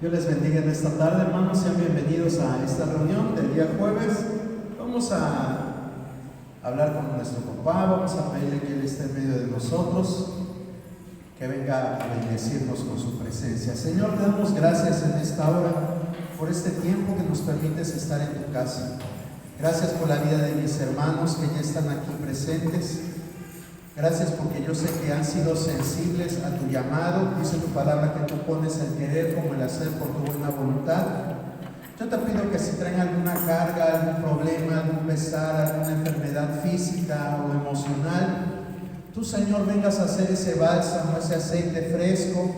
Dios les bendiga en esta tarde, hermanos. Sean bienvenidos a esta reunión del día jueves. Vamos a hablar con nuestro papá, vamos a pedirle que Él esté en medio de nosotros, que venga a bendecirnos con su presencia. Señor, te damos gracias en esta hora por este tiempo que nos permites estar en tu casa. Gracias por la vida de mis hermanos que ya están aquí presentes. Gracias porque yo sé que han sido sensibles a tu llamado. Dice tu palabra que tú pones el querer como el hacer por tu buena voluntad. Yo te pido que si traen alguna carga, algún problema, algún pesar, alguna enfermedad física o emocional, tú, Señor, vengas a hacer ese bálsamo, ese aceite fresco,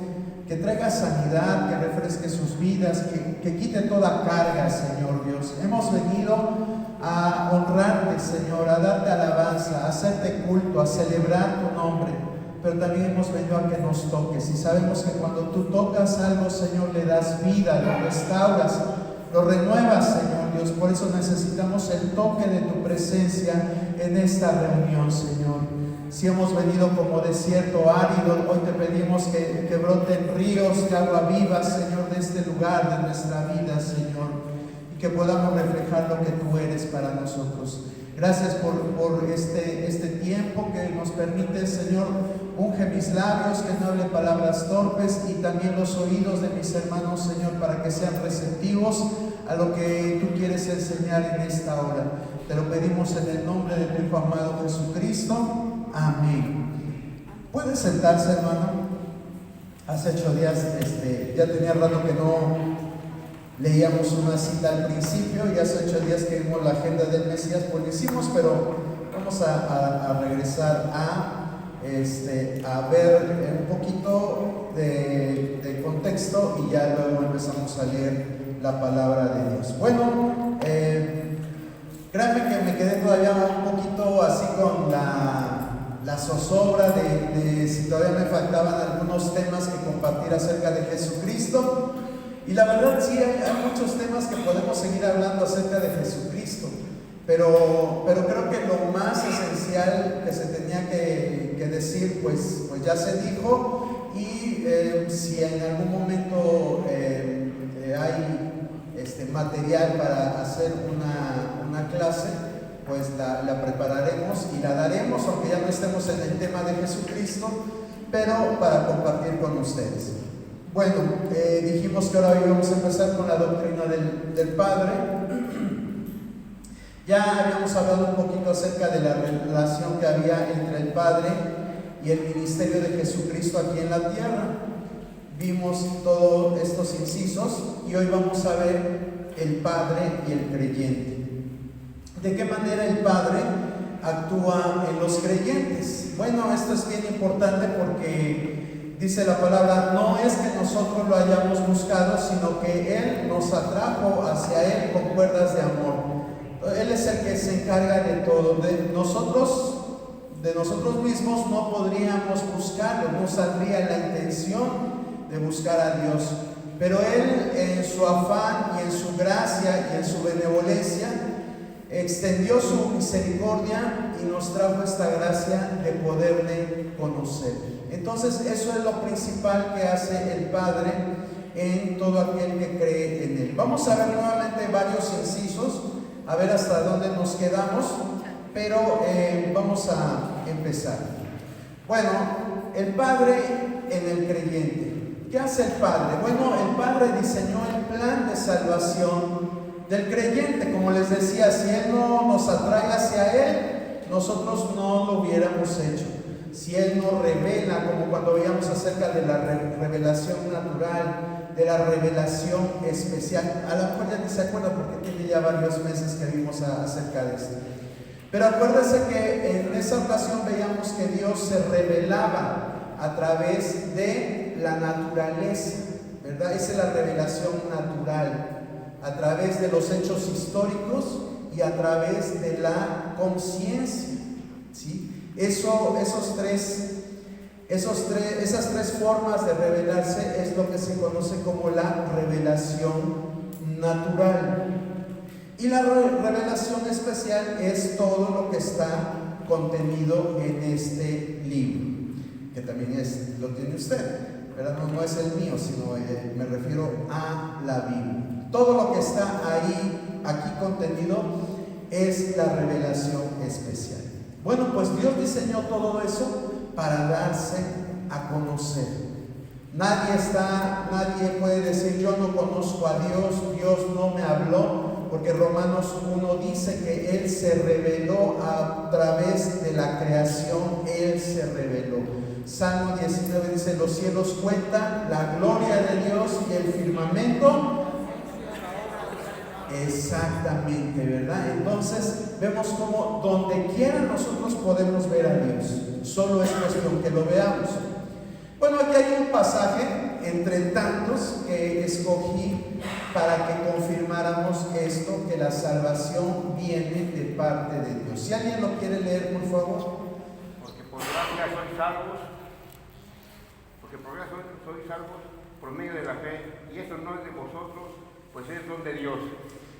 que traiga sanidad, que refresque sus vidas, que quite toda carga, Señor Dios. Hemos venido a honrarte, Señor, a darte alabanza, a hacerte culto, a celebrar tu nombre, pero también hemos venido a que nos toques, y sabemos que cuando tú tocas algo, Señor, le das vida, lo restauras, lo renuevas, Señor Dios. Por eso necesitamos el toque de tu presencia en esta reunión, Señor. Si hemos venido como desierto árido, hoy te pedimos que broten ríos de agua viva, Señor, de este lugar, de nuestra vida, Señor, que podamos reflejar lo que tú eres para nosotros. Gracias por este tiempo que nos permite, Señor. Unge mis labios, que no hable palabras torpes, y también los oídos de mis hermanos, Señor, para que sean receptivos a lo que tú quieres enseñar en esta hora. Te lo pedimos en el nombre de tu Hijo amado Jesucristo. Amén. ¿Puede sentarse, hermano? Hace 8 días, ya tenía rato que no leíamos una cita al principio, y hace 8 días que vimos la agenda del Mesías, pues lo hicimos, pero vamos a regresar a ver un poquito de contexto, y ya luego empezamos a leer la palabra de Dios. Bueno, créanme que me quedé todavía un poquito así con la zozobra de si todavía me faltaban algunos temas que compartir acerca de Jesucristo. Y la verdad sí, hay muchos temas que podemos seguir hablando acerca de Jesucristo, pero creo que lo más esencial que se tenía que decir, pues ya se dijo. Y si en algún momento hay material para hacer una clase, pues la prepararemos y la daremos, aunque ya no estemos en el tema de Jesucristo, pero para compartir con ustedes. Bueno, dijimos que ahora íbamos a empezar con la doctrina del Padre. Ya habíamos hablado un poquito acerca de la relación que había entre el Padre y el ministerio de Jesucristo aquí en la tierra. Vimos todos estos incisos, y hoy vamos a ver el Padre y el creyente. ¿De qué manera el Padre actúa en los creyentes? Bueno, esto es bien importante porque dice la palabra, no es que nosotros lo hayamos buscado, sino que Él nos atrajo hacia Él con cuerdas de amor. Él es el que se encarga de todo. De nosotros mismos no podríamos buscarlo, no saldría la intención de buscar a Dios. Pero Él, en su afán y en su gracia y en su benevolencia, extendió su misericordia y nos trajo esta gracia de poderle conocer. Entonces, eso es lo principal que hace el Padre en todo aquel que cree en Él. Vamos a ver nuevamente varios incisos, a ver hasta dónde nos quedamos, pero vamos a empezar. Bueno, el Padre en el creyente. ¿Qué hace el Padre? Bueno, el Padre diseñó el plan de salvación del creyente. Como les decía, si Él no nos atrae hacia Él, nosotros no lo hubiéramos hecho. Si Él nos revela, como cuando veíamos acerca de la revelación natural, de la revelación especial, a lo mejor ya ni se acuerda porque tiene ya varios meses que vimos acerca de esto. Pero acuérdense que en esa ocasión veíamos que Dios se revelaba a través de la naturaleza, ¿verdad? Esa es la revelación natural, a través de los hechos históricos y a través de la conciencia, ¿sí? Esas tres formas de revelarse es lo que se conoce como la revelación natural. Y la revelación especial es todo lo que está contenido en este libro, que también lo tiene usted. ¿verdad? No es el mío, sino me refiero a la Biblia. Todo lo que está ahí, aquí contenido, es la revelación especial. Bueno, pues Dios diseñó todo eso para darse a conocer. Nadie puede decir yo no conozco a Dios, Dios no me habló, porque Romanos 1 dice que Él se reveló a través de la creación, Él se reveló. Salmo 19 dice, los cielos cuentan la gloria de Dios y el firmamento. Exactamente, ¿verdad? Entonces vemos como donde quiera nosotros podemos ver a Dios, solo es cuestión que lo veamos. Bueno, aquí hay un pasaje entre tantos que escogí para que confirmáramos esto, que la salvación viene de parte de Dios. Si alguien lo quiere leer, por favor. Porque por gracia sois salvos, sois salvos por medio de la fe, y eso no es de vosotros, pues es don de Dios.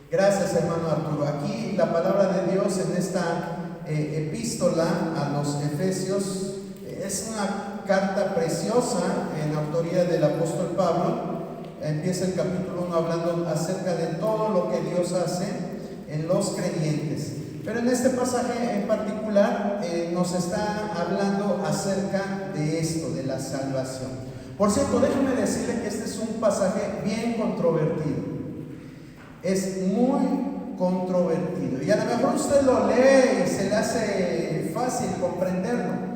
Gracias, hermano Arturo. Aquí la palabra de Dios en esta epístola a los Efesios es una carta preciosa en autoría del apóstol Pablo. Empieza el capítulo 1 hablando acerca de todo lo que Dios hace en los creyentes. Pero en este pasaje en particular nos está hablando acerca de esto, de la salvación. Por cierto, déjeme decirle que este es un pasaje bien controvertido. Es muy controvertido. Y a lo mejor usted lo lee y se le hace fácil comprenderlo.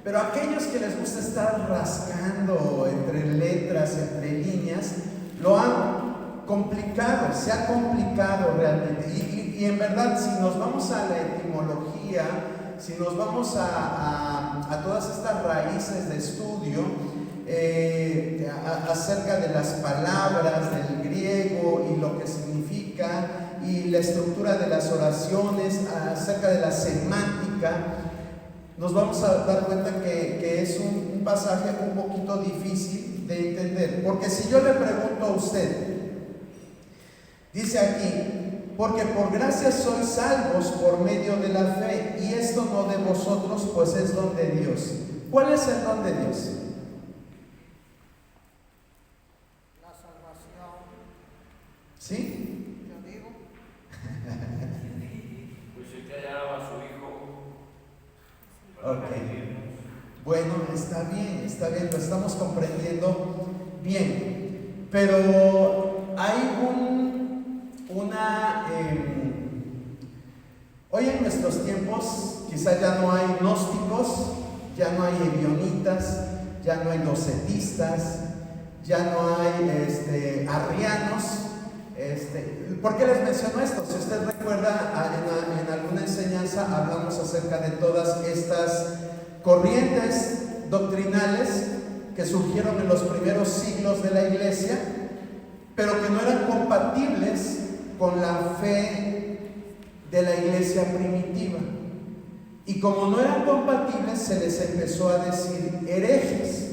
Pero a aquellos que les gusta estar rascando entre letras, entre líneas, lo han complicado, se ha complicado realmente. Y en verdad, si nos vamos a la etimología, si nos vamos a todas estas raíces de estudio, acerca de las palabras del griego y lo que significa, y la estructura de las oraciones, acerca de la semántica, nos vamos a dar cuenta que es un pasaje un poquito difícil de entender. Porque si yo le pregunto a usted, dice aquí, porque por gracia sois salvos por medio de la fe, y esto no de vosotros, pues es don de Dios. ¿Cuál es el don de Dios? La salvación. ¿Sí? Yo digo. Pues el que haya dado a su hijo. Ok. Bueno, está bien, lo estamos comprendiendo bien. Pero hay hoy en nuestros tiempos quizás ya no hay gnósticos, ya no hay ebionitas, ya no hay docetistas, ya no hay arrianos. ¿Por qué les menciono esto? Si usted recuerda, en alguna enseñanza hablamos acerca de todas estas corrientes doctrinales que surgieron en los primeros siglos de la iglesia, pero que no eran compatibles con la fe de la iglesia primitiva. Y como no eran compatibles, se les empezó a decir herejes.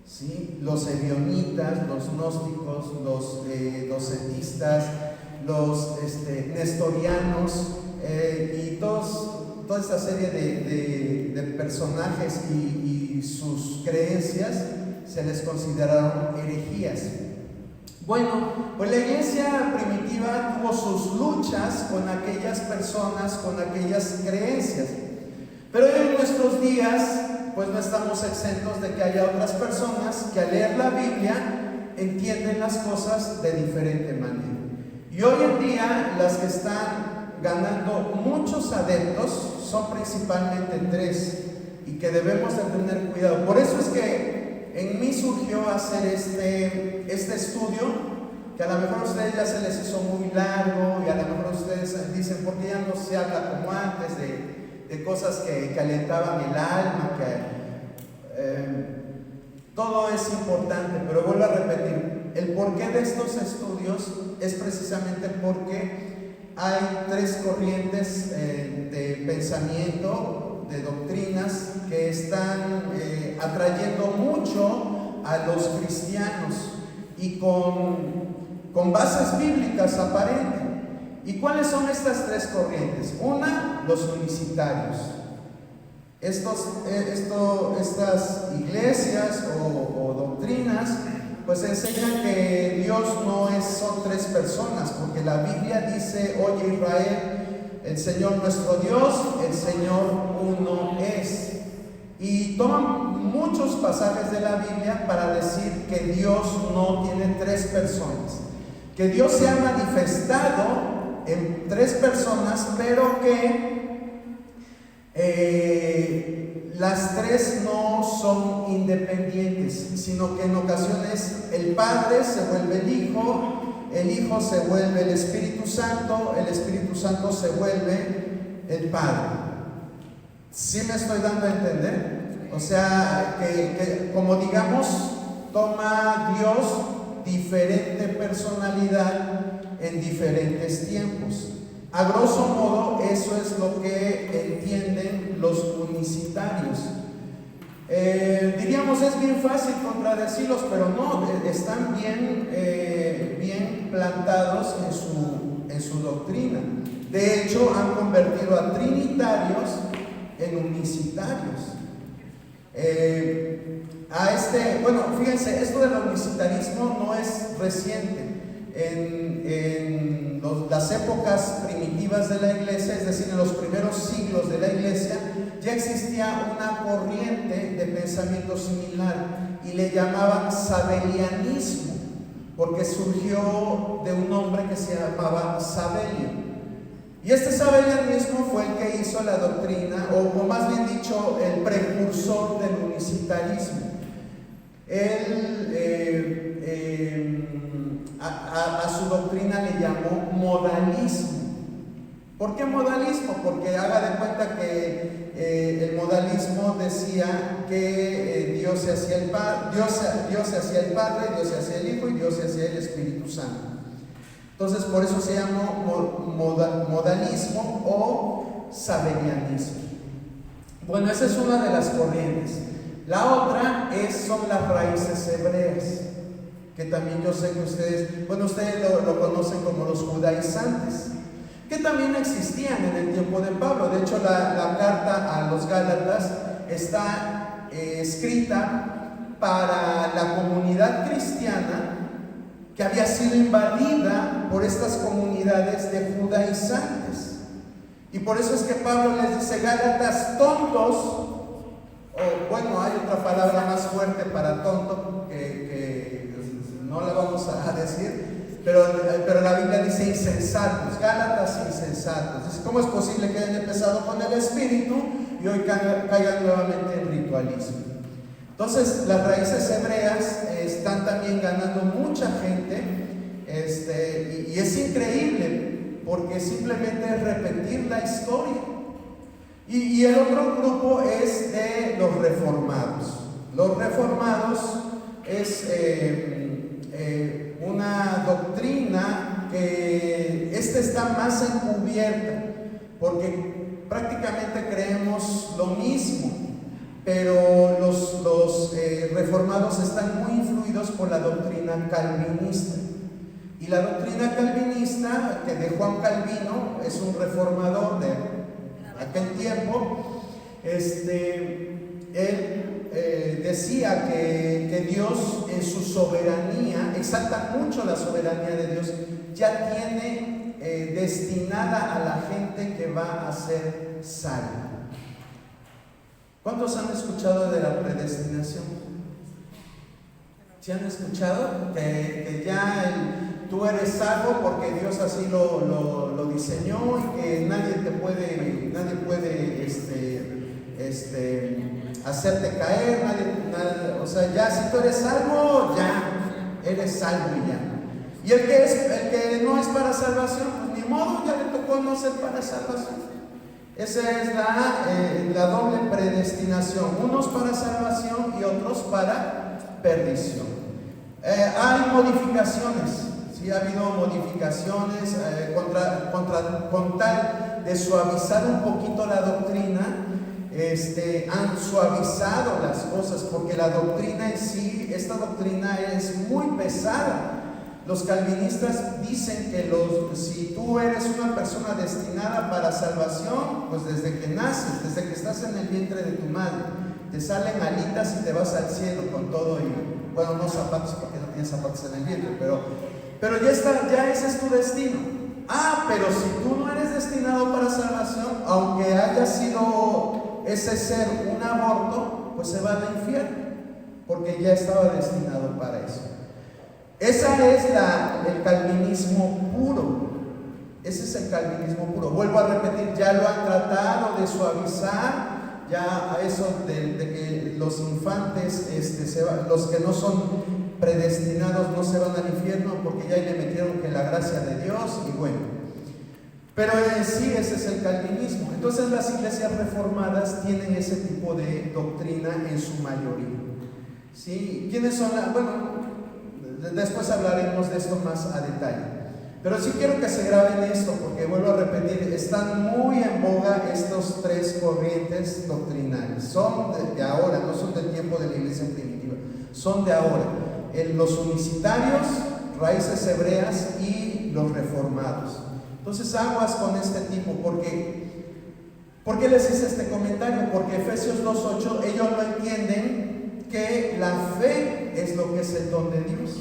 ¿Sí? Los ebionitas, los gnósticos, los docetistas, los nestorianos, y toda esta serie de personajes y sus creencias se les consideraron herejías. Bueno, pues la iglesia primitiva tuvo sus luchas con aquellas personas, con aquellas creencias. Pero hoy en nuestros días, pues no estamos exentos de que haya otras personas que al leer la Biblia entienden las cosas de diferente manera. Y hoy en día las que están ganando muchos adeptos son principalmente tres, y que debemos de tener cuidado. Por eso es que en mí surgió hacer este estudio, que a lo mejor a ustedes ya se les hizo muy largo, y a lo mejor ustedes dicen, ¿por qué ya no se habla como antes de cosas que calentaban el alma? Todo es importante, pero vuelvo a repetir, el porqué de estos estudios es precisamente porque hay tres corrientes de pensamiento, de doctrinas, que están atrayendo mucho a los cristianos, y con bases bíblicas aparentes. ¿Y cuáles son estas tres corrientes? Una, los unicitarios. estas iglesias o doctrinas pues enseñan que Dios son tres personas, porque la Biblia dice: oye Israel, el Señor nuestro Dios, el Señor uno es. Y toman muchos pasajes de la Biblia para decir que Dios no tiene tres personas, que Dios se ha manifestado en tres personas, pero que las tres no son independientes, sino que en ocasiones el Padre se vuelve el Hijo se vuelve el Espíritu Santo se vuelve el Padre. ¿Sí me estoy dando a entender? O sea, que como digamos, toma Dios diferente personalidad en diferentes tiempos. A grosso modo, eso es lo que entienden los unicitarios. Diríamos, es bien fácil contradecirlos, pero no, están bien plantados en su doctrina. De hecho, han convertido a trinitarios en unicitarios. Bueno, fíjense, esto del unicitarismo no es reciente. En las épocas primitivas de la iglesia, es decir, en los primeros siglos de la iglesia, ya existía una corriente de pensamiento similar y le llamaban sabelianismo, porque surgió de un hombre que se llamaba Sabelio. Y este sabelianismo fue el que hizo la doctrina, o más bien dicho, el precursor del unicitarismo. A su doctrina le llamó modalismo. ¿Por qué modalismo? Porque haga de cuenta que el modalismo decía que Dios se hacía el Padre, Dios se hacía el Hijo y Dios se hacía el Espíritu Santo. Entonces, por eso se llamó modalismo o sabelianismo. Bueno, esa es una de las corrientes. La otra son las raíces hebreas, que también yo sé que ustedes lo conocen como los judaizantes, que también existían en el tiempo de Pablo. De hecho, la carta a los Gálatas está escrita para la comunidad cristiana que había sido invadida por estas comunidades de judaizantes. Y por eso es que Pablo les dice: Gálatas tontos, o bueno, hay otra palabra más fuerte para tonto que no la vamos a decir, pero la Biblia dice insensatos, Gálatas insensatos. Dice: ¿cómo es posible que hayan empezado con el Espíritu y hoy caigan nuevamente en ritualismo? Entonces, las raíces hebreas están también ganando mucha gente, y es increíble, porque simplemente es repetir la historia. Y el otro grupo es de los reformados. Los reformados es una doctrina que está más encubierta, porque prácticamente creemos lo mismo, pero los reformados están muy influidos por la doctrina calvinista. Y la doctrina calvinista, que de Juan Calvino, es un reformador de aquel tiempo, él decía que Dios en su soberanía, exalta mucho la soberanía de Dios, ya tiene destinada a la gente que va a ser salva. ¿Cuántos han escuchado de la predestinación? ¿Sí han escuchado? Que ya tú eres salvo porque Dios así lo diseñó, y que nadie puede hacerte caer, o sea, ya si tú eres salvo, ya eres salvo y ya. Y el que no es para salvación, pues ni modo, ya le tocó no ser para salvación. Esa es la doble predestinación, unos para salvación y otros para perdición. Hay modificaciones. Sí, ha habido modificaciones con tal de suavizar un poquito la doctrina. Han suavizado las cosas, porque la doctrina en sí, esta doctrina es muy pesada. Los calvinistas dicen que si tú eres una persona destinada para salvación, pues desde que naces, desde que estás en el vientre de tu madre, te salen alitas y te vas al cielo con todo y, bueno, no zapatos porque no tienes zapatos en el vientre, pero ya ese es tu destino. Pero si tú no eres destinado para salvación, aunque haya sido ese ser un aborto, pues se va al infierno, porque ya estaba destinado para eso. Ese es el calvinismo puro. Ese es el calvinismo puro. Vuelvo a repetir, ya lo han tratado de suavizar, ya a eso de que los infantes, los que no son predestinados no se van al infierno, porque ya le metieron que la gracia de Dios, y bueno. Pero sí, ese es el calvinismo. Entonces las iglesias reformadas tienen ese tipo de doctrina en su mayoría. ¿Sí? ¿Quiénes son? Bueno, después hablaremos de esto más a detalle. Pero sí quiero que se graben esto, porque vuelvo a repetir, están muy en boga estos tres corrientes doctrinales. Son de ahora, no son del tiempo de la iglesia primitiva, son de ahora. Los unicitarios, raíces hebreas, y los reformados. Entonces aguas con este tipo, porque ¿por qué les hice este comentario? Porque Efesios 2:8, ellos lo entienden que la fe es lo que es el don de Dios,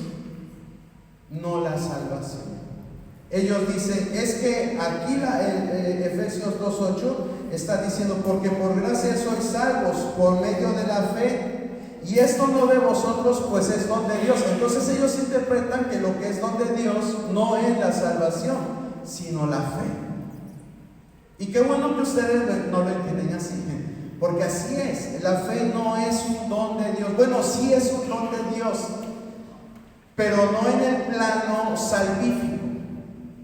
no la salvación. Ellos dicen, es que aquí Efesios 2:8 está diciendo, porque por gracia sois salvos por medio de la fe, y esto no de vosotros, pues es don de Dios. Entonces ellos interpretan que lo que es don de Dios no es la salvación, sino la fe. Y qué bueno que ustedes no lo entienden así, porque así es. La fe no es un don de Dios. Bueno, sí es un don de Dios, pero no en el plano salvífico.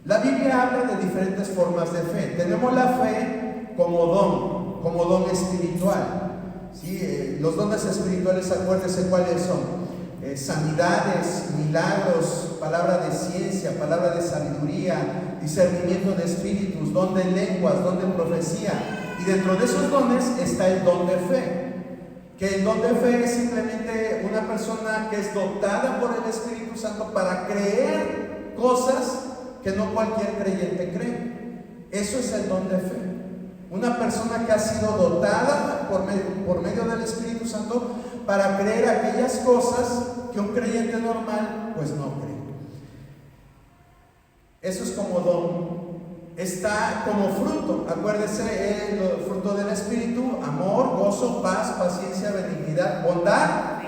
La Biblia habla de diferentes formas de fe. Tenemos la fe como don espiritual. ¿Sí? Los dones espirituales, acuérdense cuáles son: sanidades, milagros, palabra de ciencia, palabra de sabiduría, discernimiento de espíritus, don de lenguas, don de profecía. Y dentro de esos dones está el don de fe, que el don de fe es simplemente una persona que es dotada por el Espíritu Santo para creer cosas que no cualquier creyente cree. Eso es el don de fe. Una persona que ha sido dotada por medio del Espíritu Santo para creer aquellas cosas que un creyente normal pues no cree. Eso es como don. Está como fruto, acuérdese, el fruto del Espíritu: amor, gozo, paz, paciencia, benignidad, bondad,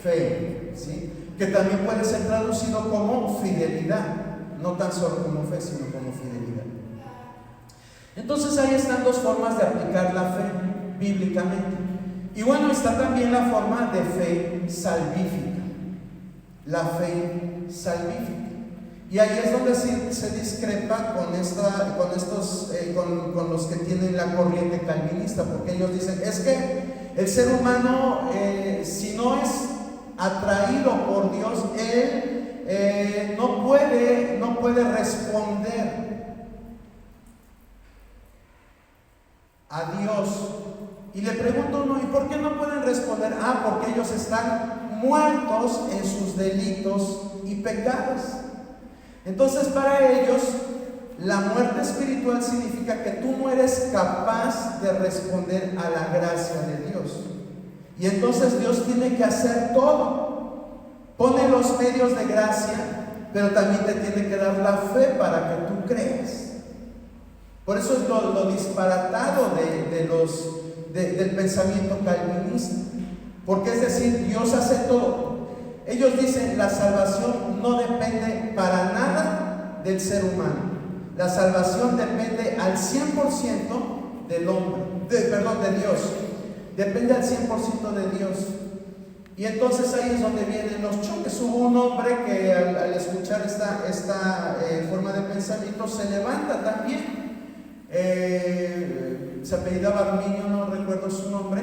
fe, ¿sí? Que también puede ser traducido como fidelidad, no tan solo como fe, sino como fidelidad. Entonces ahí están dos formas de aplicar la fe bíblicamente. Y bueno, está también la forma de fe salvífica. La fe salvífica. Y ahí es donde se discrepa con los que tienen la corriente calvinista, porque ellos dicen, es que el ser humano, si no es atraído por Dios, él no puede responder a Dios. Y le pregunto uno, ¿y por qué no pueden responder? Porque ellos están muertos en sus delitos y pecados. Entonces para ellos la muerte espiritual significa que tú no eres capaz de responder a la gracia de Dios. Y entonces Dios tiene que hacer todo. Pone los medios de gracia, pero también te tiene que dar la fe para que tú creas. Por eso es lo disparatado del pensamiento calvinista. Porque es decir, Dios hace todo. Ellos dicen, la salvación no depende para nada del ser humano. La salvación depende al 100% del hombre, de Dios. Depende al 100% de Dios. Y entonces ahí es donde vienen los choques. Hubo un hombre que al escuchar esta forma de pensamiento se levanta también. Se apellidaba Arminio, no recuerdo su nombre,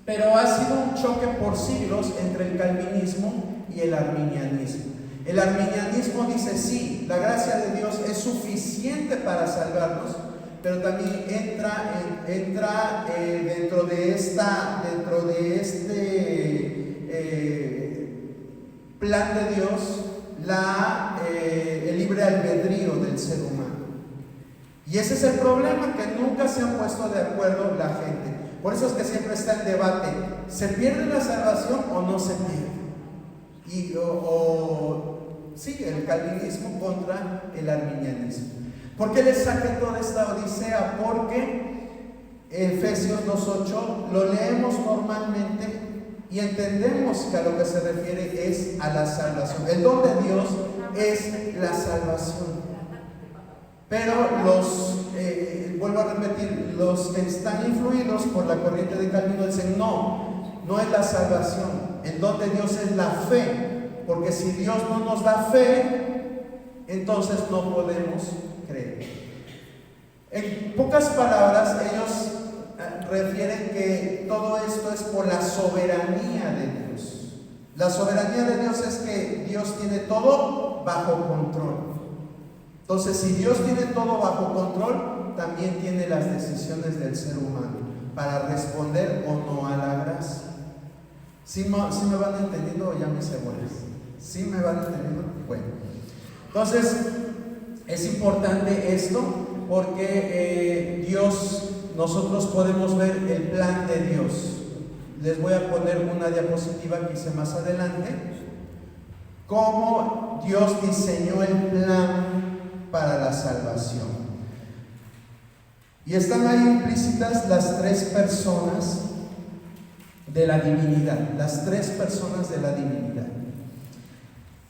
pero ha sido un choque por siglos entre el calvinismo y el arminianismo. El arminianismo dice, sí, la gracia de Dios es suficiente para salvarnos, pero también entra dentro de este plan de Dios, el libre albedrío del ser humano. Y ese es el problema, que nunca se han puesto de acuerdo la gente. Por eso es que siempre está el debate: ¿se pierde la salvación o no se pierde? Sí, el calvinismo contra el arminianismo. ¿Por qué les saqué toda esta odisea? Porque Efesios 2:8 lo leemos normalmente y entendemos que a lo que se refiere es a la salvación. El don de Dios es la salvación. Pero vuelvo a repetir, los que están influidos por la corriente de Calvino dicen: no es la salvación. El don de Dios es la fe, porque si Dios no nos da fe, entonces no podemos creer. En pocas palabras, ellos refieren que todo esto es por la soberanía de Dios. La soberanía de Dios es que Dios tiene todo bajo control. Entonces, si Dios tiene todo bajo control, también tiene las decisiones del ser humano para responder o no a la gracia. ¿Sí me van entendiendo o ya me hice bolas? ¿Sí me van entendiendo? Bueno, entonces es importante esto porque nosotros podemos ver el plan de Dios. Les voy a poner una diapositiva que hice más adelante, cómo Dios diseñó el plan para la salvación. Y están ahí implícitas las tres personas de la divinidad, las tres personas de la divinidad.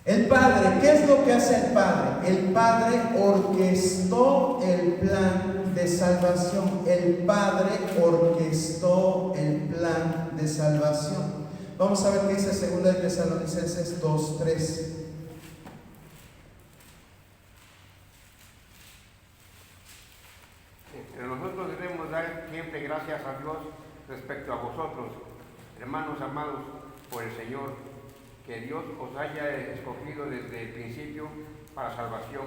El Padre, ¿qué es lo que hace el Padre? El Padre orquestó el plan de salvación. El Padre orquestó el plan de salvación. Vamos a ver qué dice 2 de Tesalonicenses 2:3. Pero nosotros debemos dar siempre gracias a Dios respecto a vosotros, hermanos amados por el Señor, que Dios os haya escogido desde el principio para salvación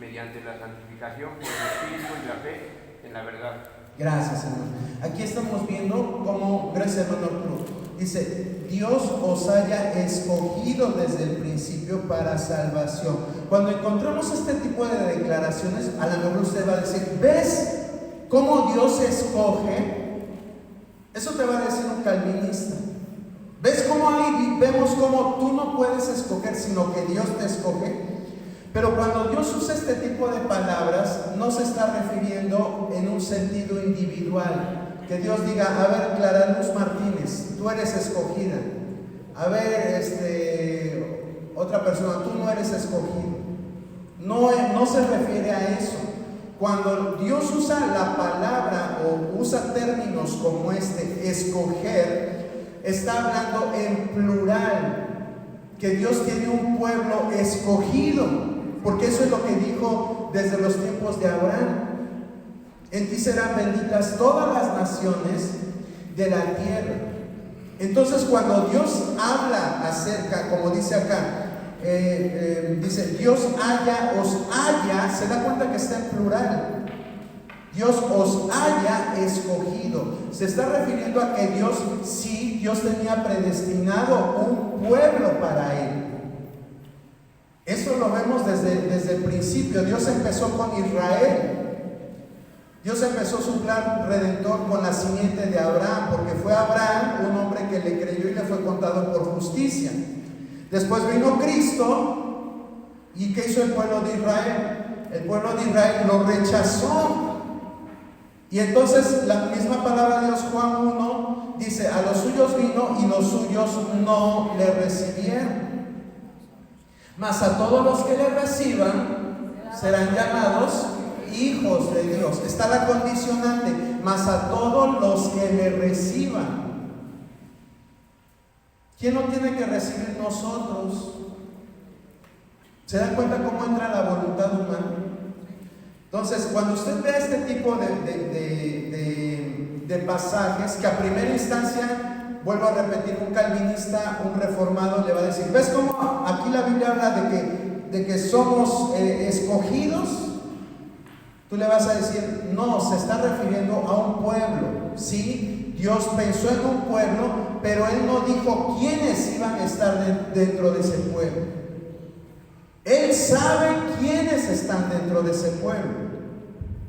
mediante la santificación por el Espíritu y la fe en la verdad. Gracias, hermano. Aquí estamos viendo cómo, gracias, hermano Arturo, dice: Dios os haya escogido desde el principio para salvación. Cuando encontramos este tipo de declaraciones, a lo mejor usted va a decir: ¿ves cómo Dios escoge? Eso te va a decir un calvinista. ¿Ves cómo ahí vemos cómo tú no puedes escoger, sino que Dios te escoge? Pero cuando Dios usa este tipo de palabras, no se está refiriendo en un sentido individual. Que Dios diga: a ver, Clara Luz Martínez, tú eres escogida. A ver, otra persona, tú no eres escogido. No se refiere a eso. Cuando Dios usa la palabra o usa términos como escoger, está hablando en plural, que Dios tiene un pueblo escogido, porque eso es lo que dijo desde los tiempos de Abraham: en ti serán benditas todas las naciones de la tierra. Entonces, cuando Dios habla acerca, como dice acá, dice: Dios os haya, se da cuenta que está en plural. Dios os haya escogido. Se está refiriendo a que Dios tenía predestinado un pueblo para él. Eso lo vemos desde el principio. Dios empezó con Israel. Dios empezó su plan redentor con la simiente de Abraham, porque fue Abraham un hombre que le creyó y le fue contado por justicia. Después vino Cristo, ¿y qué hizo el pueblo de Israel? El pueblo de Israel lo rechazó. Y entonces la misma palabra de Dios, Juan 1, dice: a los suyos vino y los suyos no le recibieron. Mas a todos los que le reciban serán llamados hijos de Dios. Está la condicionante: mas a todos los que le reciban. ¿Quién no tiene que recibir? Nosotros. ¿Se dan cuenta cómo entra la voluntad humana? Entonces, cuando usted ve este tipo de pasajes, que a primera instancia, vuelvo a repetir, un calvinista, un reformado le va a decir: ¿ves cómo aquí la Biblia habla de que somos escogidos? Tú le vas a decir: no, se está refiriendo a un pueblo. Sí, Dios pensó en un pueblo, pero Él no dijo quiénes iban a estar dentro de ese pueblo. Él sabe quiénes están dentro de ese pueblo,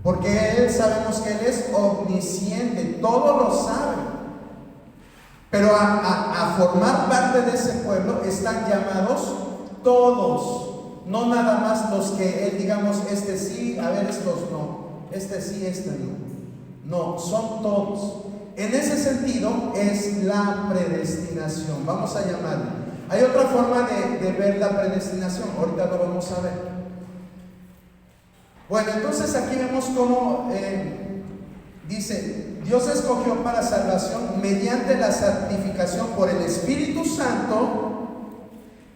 porque Él sabemos que Él es omnisciente, todo lo sabe. Pero a formar parte de ese pueblo están llamados todos, no nada más los que Él, digamos, este sí, a ver, estos no, este sí, este no. No, son todos. En ese sentido es la predestinación, vamos a llamarlo. Hay otra forma de ver la predestinación, ahorita lo vamos a ver. Bueno, entonces aquí vemos cómo dice, Dios escogió para salvación mediante la santificación por el Espíritu Santo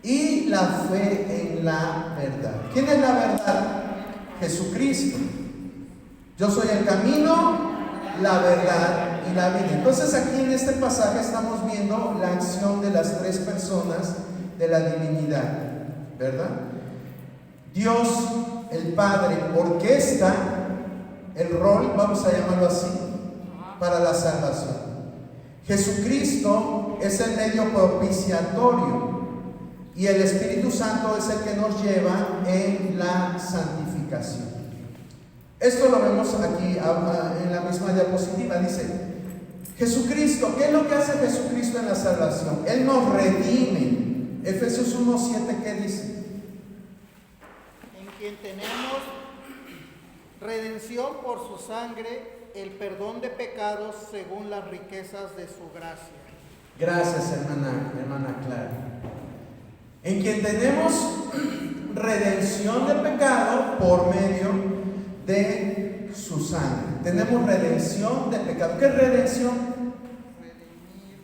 y la fe en la verdad. ¿Quién es la verdad? Jesucristo. Yo soy el camino, la verdad y la vida. Entonces aquí en este pasaje estamos viendo la acción de las tres personas de la divinidad, ¿verdad? Dios, el Padre, orquesta el rol, vamos a llamarlo así, para la salvación. Jesucristo es el medio propiciatorio y el Espíritu Santo es el que nos lleva en la santificación. Esto lo vemos aquí en la misma diapositiva. Dice, Jesucristo, ¿qué es lo que hace Jesucristo en la salvación? Él nos redime. Efesios 1:7, ¿qué dice? En quien tenemos redención por su sangre, el perdón de pecados según las riquezas de su gracia. Gracias, hermana Clara. En quien tenemos redención de pecado por medio de su sangre. Tenemos redención de pecado. ¿Qué es redención? Redimir,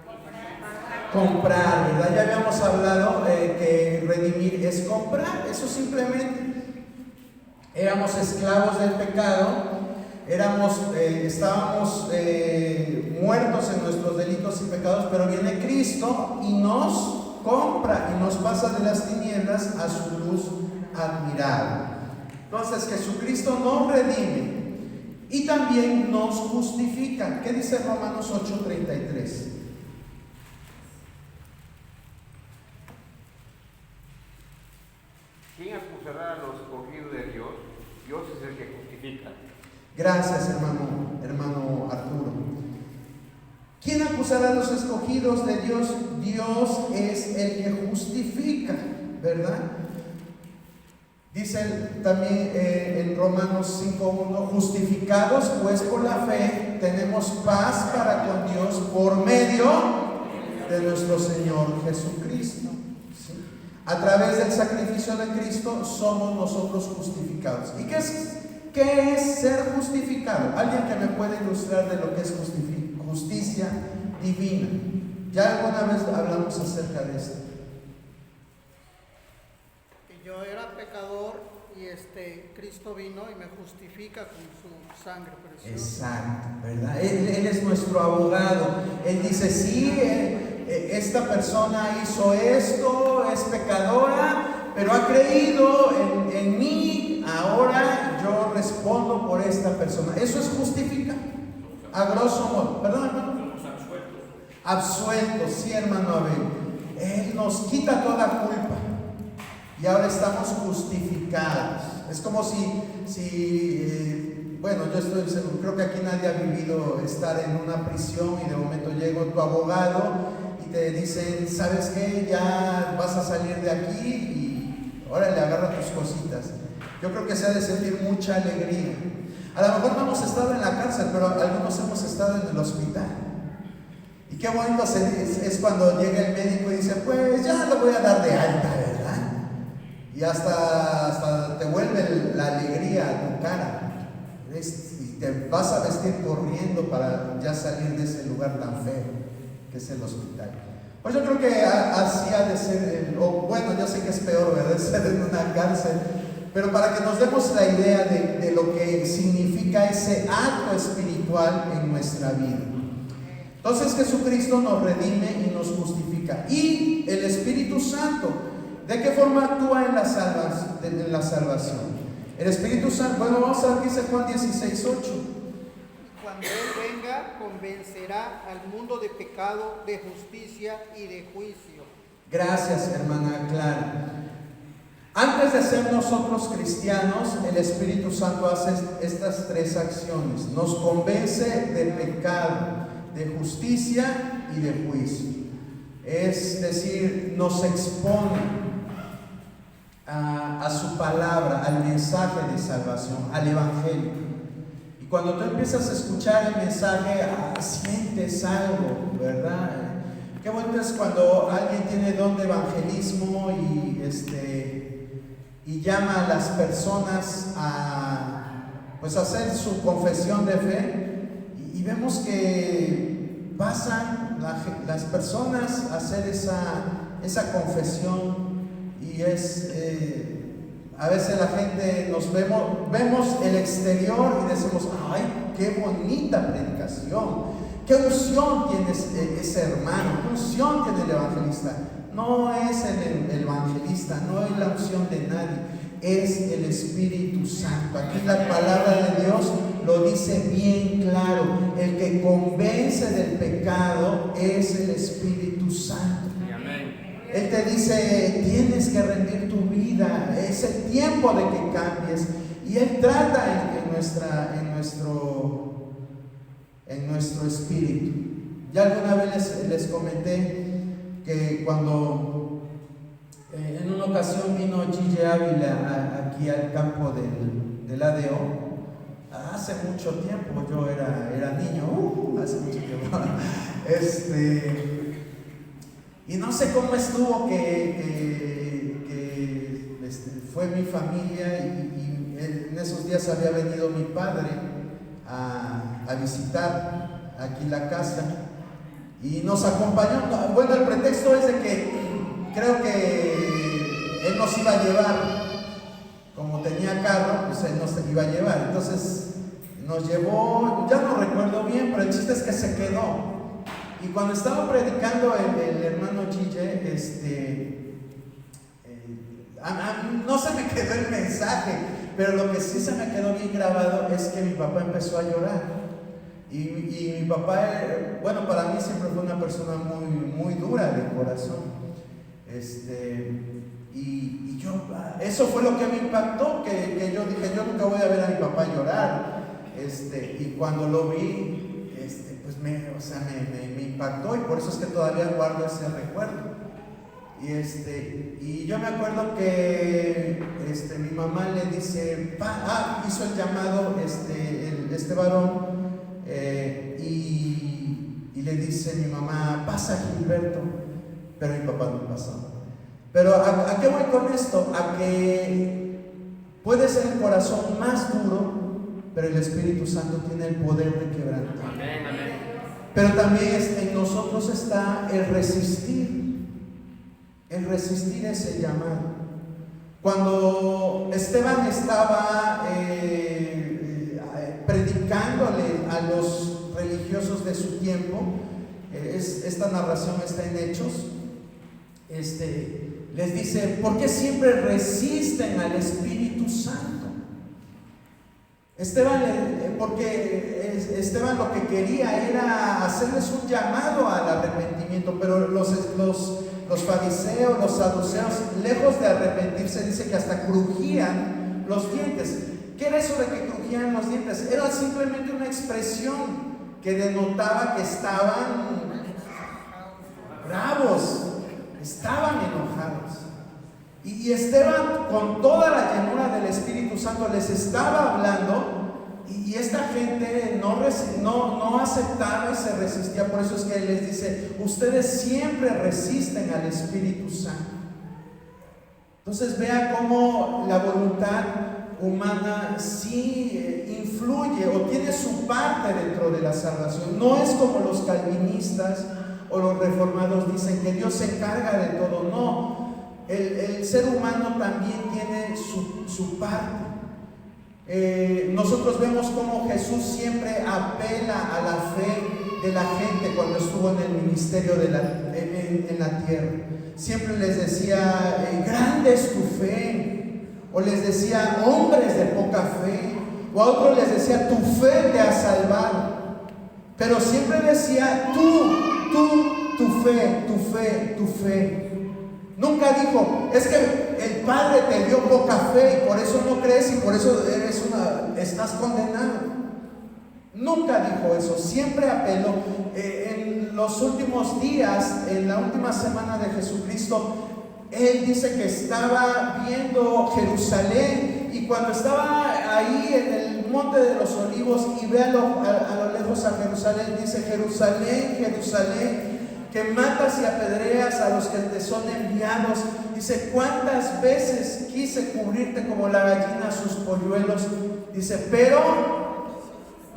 pagar. Comprar, ¿verdad? Ya habíamos hablado que redimir es comprar. Eso simplemente éramos esclavos del pecado, estábamos muertos en nuestros delitos y pecados, pero viene Cristo y nos compra y nos pasa de las tinieblas a su luz admirable. Entonces Jesucristo nos redime y también nos justifica. ¿Qué dice Romanos 8:33? ¿Quién acusará a los escogidos de Dios? Dios es el que justifica. Gracias, hermano Arturo. ¿Quién acusará a los escogidos de Dios? Dios es el que justifica, ¿verdad? Dice también en Romanos 5:1, justificados pues por la fe, tenemos paz para con Dios por medio de nuestro Señor Jesucristo. ¿Sí? A través del sacrificio de Cristo somos nosotros justificados. ¿Y qué es ser justificado? Alguien que me puede ilustrar de lo que es justicia divina. Ya alguna vez hablamos acerca de esto. Que yo era pecador y Cristo vino y me justifica con su sangre preciosa. Exacto, ¿verdad? Él es nuestro abogado. Él dice, sí, esta persona hizo esto, es pecadora, pero ha creído en mí, ahora yo respondo por esta persona. Eso es justificar. A grosso modo, perdón, hermano. Somos absueltos. Absueltos, sí, hermano Abel. Él nos quita toda culpa y ahora estamos justificados. Es como bueno, yo estoy seguro, creo que aquí nadie ha vivido estar en una prisión y de momento llega tu abogado y te dicen, ¿sabes qué? Ya vas a salir de aquí y ahora le agarra tus cositas. Yo creo que se ha de sentir mucha alegría. A lo mejor no hemos estado en la cárcel, pero algunos hemos estado en el hospital. Y qué bonito es cuando llega el médico y dice, pues ya lo voy a dar de alta, ¿verdad? Y hasta te vuelve la alegría a tu cara. Y te vas a vestir corriendo para ya salir de ese lugar tan feo que es el hospital. Pues yo creo que así ha de ser, bueno, yo sé que es peor, ¿verdad? Ser en una cárcel. Pero para que nos demos la idea de lo que significa ese acto espiritual en nuestra vida. Entonces Jesucristo nos redime y nos justifica. Y el Espíritu Santo, ¿de qué forma actúa en la salvación? El Espíritu Santo, bueno, vamos a ver qué dice Juan 16:8. Cuando Él venga, convencerá al mundo de pecado, de justicia y de juicio. Gracias, hermana Clara. Antes de ser nosotros cristianos, el Espíritu Santo hace estas tres acciones. Nos convence de pecado, de justicia y de juicio. Es decir, nos expone a su palabra, al mensaje de salvación, al Evangelio. Y cuando tú empiezas a escuchar el mensaje, sientes algo, ¿verdad? Qué bueno es cuando alguien tiene don de evangelismo y llama a las personas pues a hacer su confesión de fe, y vemos que pasan las personas a hacer esa confesión, y a veces la gente vemos el exterior y decimos: ¡ay, qué bonita predicación! ¿Qué unción tiene ese hermano? ¿Qué unción tiene el evangelista? No es el evangelista, no es la unción de nadie, es el Espíritu Santo. Aquí la palabra de Dios lo dice bien claro: el que convence del pecado es el Espíritu Santo. Él te dice: tienes que rendir tu vida, es el tiempo de que cambies. Y Él trata en nuestro espíritu. Ya alguna vez les comenté que cuando en una ocasión vino Gille Ávila aquí al campo del ADO, hace mucho tiempo, yo era niño, hace mucho tiempo, y no sé cómo estuvo que fue mi familia, y en esos días había venido mi padre a visitar aquí la casa, y nos acompañó. Bueno, el pretexto es de que creo que él nos iba a llevar, como tenía carro, pues él nos iba a llevar. Entonces nos llevó, ya no recuerdo bien, pero el chiste es que se quedó. Y cuando estaba predicando el hermano Gille, no se me quedó el mensaje, pero lo que sí se me quedó bien grabado es que mi papá empezó a llorar. Y mi papá, bueno, para mí siempre fue una persona muy, muy dura de corazón. Y yo, eso fue lo que me impactó, que yo dije: yo nunca voy a ver a mi papá llorar. Y cuando lo vi, pues me impactó, y por eso es que todavía guardo ese recuerdo. Y yo me acuerdo que mi mamá le dice, hizo el llamado este varón, y le dice mi mamá: pasa, Gilberto. Pero mi papá no pasó. Pero ¿a qué voy con esto? A que puede ser el corazón más duro, pero el Espíritu Santo tiene el poder de quebrantar. Amén, amén. Pero también en nosotros está el resistir ese llamado. Cuando Esteban estaba predicándole a los religiosos de su tiempo, esta narración está en Hechos, les dice: ¿por qué siempre resisten al Espíritu Santo? Porque Esteban lo que quería era hacerles un llamado al arrepentimiento, pero los fariseos, los saduceos, lejos de arrepentirse, dice que hasta crujían los dientes. ¿Qué era eso de que crujían los dientes? Era simplemente una expresión que denotaba que estaban bravos, estaban enojados. Y Esteban, con toda la llenura del Espíritu Santo, les estaba hablando, y esta gente no aceptaba y se resistía. Por eso es que él les dice: ustedes siempre resisten al Espíritu Santo. Entonces vea cómo la voluntad humana sí influye o tiene su parte dentro de la salvación. No es como los calvinistas o los reformados dicen que Dios se encarga de todo. No, el ser humano también tiene su parte. Nosotros vemos cómo Jesús siempre apela a la fe de la gente cuando estuvo en el ministerio en la tierra. Siempre les decía: grande es tu fe, o les decía: hombres de poca fe, o a otros les decía: tu fe te ha salvado. Pero siempre decía: tu fe. Nunca dijo, es que el Padre te dio poca fe y por eso no crees y por eso estás condenado. Nunca dijo eso, siempre apeló. En los últimos días, en la última semana de Jesucristo, Él dice que estaba viendo Jerusalén, y cuando estaba ahí en el monte de los olivos y ve a lo lejos a Jerusalén, dice: Jerusalén, Jerusalén, que matas y apedreas a los que te son enviados. Dice: cuántas veces quise cubrirte como la gallina sus polluelos. Dice: pero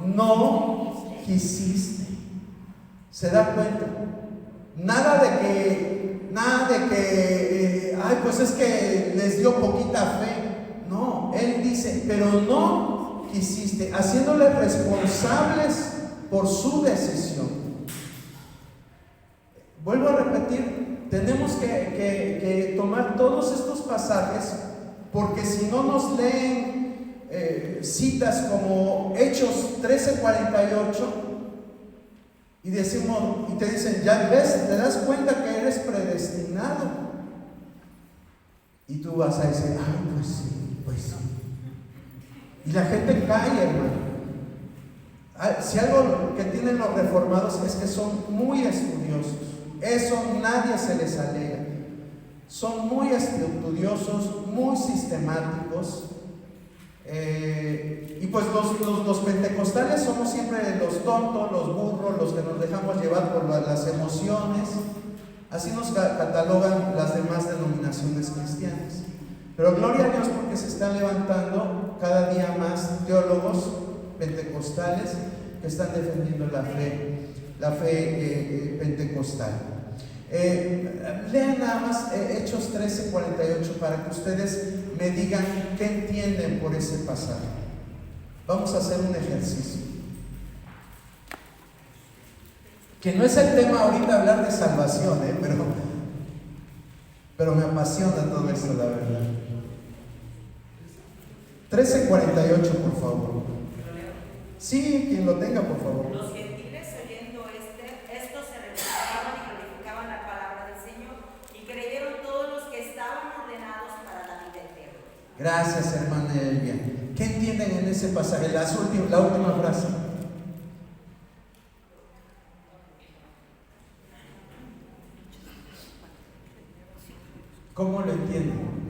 no quisiste. ¿Se da cuenta? Nada de que ay, pues es que les dio poquita fe. No, Él dice: pero no quisiste, haciéndoles responsables por su decisión. Vuelvo a repetir, tenemos que tomar todos estos pasajes, porque si no nos leen citas como Hechos 13:48 y te dicen: ya ves, te das cuenta que eres predestinado, y tú vas a decir: ay, pues sí. Y la gente cae, hermano. Si algo que tienen los reformados es que son muy estudiosos. Eso nadie se les alega. Son muy estudiosos, muy sistemáticos. Y pues los pentecostales somos siempre los tontos, los burros, los que nos dejamos llevar por las emociones. Así nos catalogan las demás denominaciones cristianas. Pero gloria a Dios, porque se están levantando cada día más teólogos pentecostales que están defendiendo la fe pentecostal. Lean nada más Hechos 13:48 para que ustedes me digan qué entienden por ese pasaje. Vamos a hacer un ejercicio. Que no es el tema ahorita hablar de salvación, pero me apasiona todo esto, la verdad. 13:48, por favor. Sí, quien lo tenga, por favor. Los gentiles, oyendo esto, se regocijaban y glorificaban la palabra del Señor, y creyeron todos los que estaban ordenados para la vida eterna. Gracias, hermana Elvia. ¿Qué entienden en ese pasaje? La última frase. ¿Cómo lo entienden?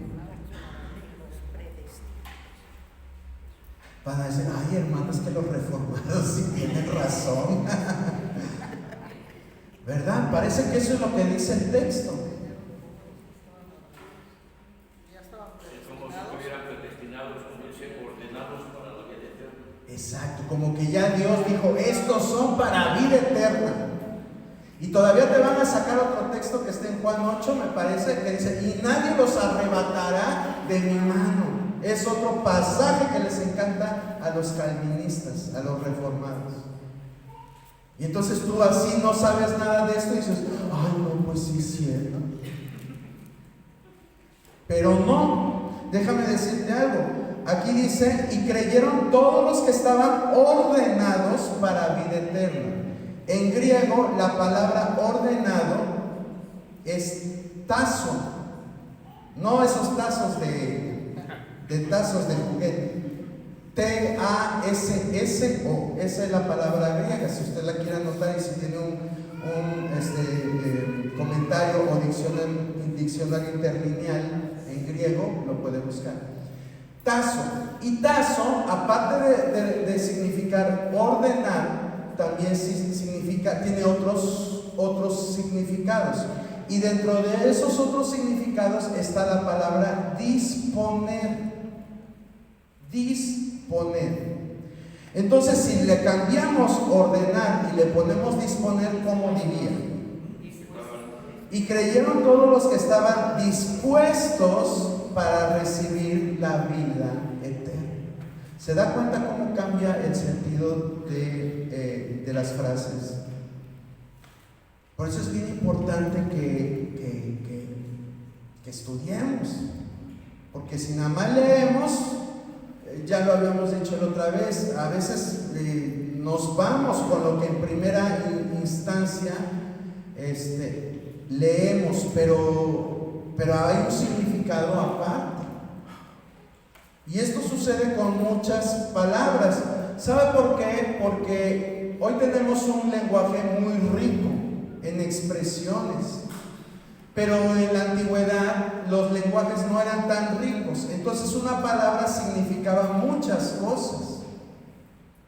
Van a decir: ay, hermanos, que los reformados sí tienen razón. ¿Verdad? Parece que eso es lo que dice el texto. Es como si estuvieran predestinados, como dice, ordenados para la vida eterna. Exacto, como que ya Dios dijo: estos son para vida eterna. Y todavía te van a sacar otro texto que está en Juan 8, me parece, que dice: y nadie los arrebatará de mi mano. Es otro pasaje que les encanta a los calvinistas, a los reformados. Y entonces tú así no sabes nada de esto y dices: ay, no, pues sí es cierto. Pero no, déjame decirte algo. Aquí dice: y creyeron todos los que estaban ordenados para vida eterna. En griego, la palabra ordenado es tazo, no esos tazos de tazos de juguete. T-A-S-S-O, esa es la palabra griega. Si usted la quiere anotar, y si tiene un comentario o diccionario interlineal en griego, lo puede buscar. Tazo. Y tazo, aparte de significar ordenar, también significa, tiene otros significados. Y dentro de esos otros significados está la palabra disponer. Disponer. Entonces, si le cambiamos ordenar y le ponemos disponer, ¿cómo diría? Y creyeron todos los que estaban dispuestos para recibir la vida eterna. ¿Se da cuenta cómo cambia el sentido de las frases? Por eso es bien importante que estudiemos, porque si nada más leemos, ya lo habíamos dicho la otra vez, a veces nos vamos con lo que en primera instancia leemos, pero pero hay un significado aparte. Y esto sucede con muchas palabras. ¿Sabe por qué? Porque hoy tenemos un lenguaje muy rico en expresiones, pero en la antigüedad los lenguajes no eran tan ricos. Entonces una palabra significaba muchas cosas.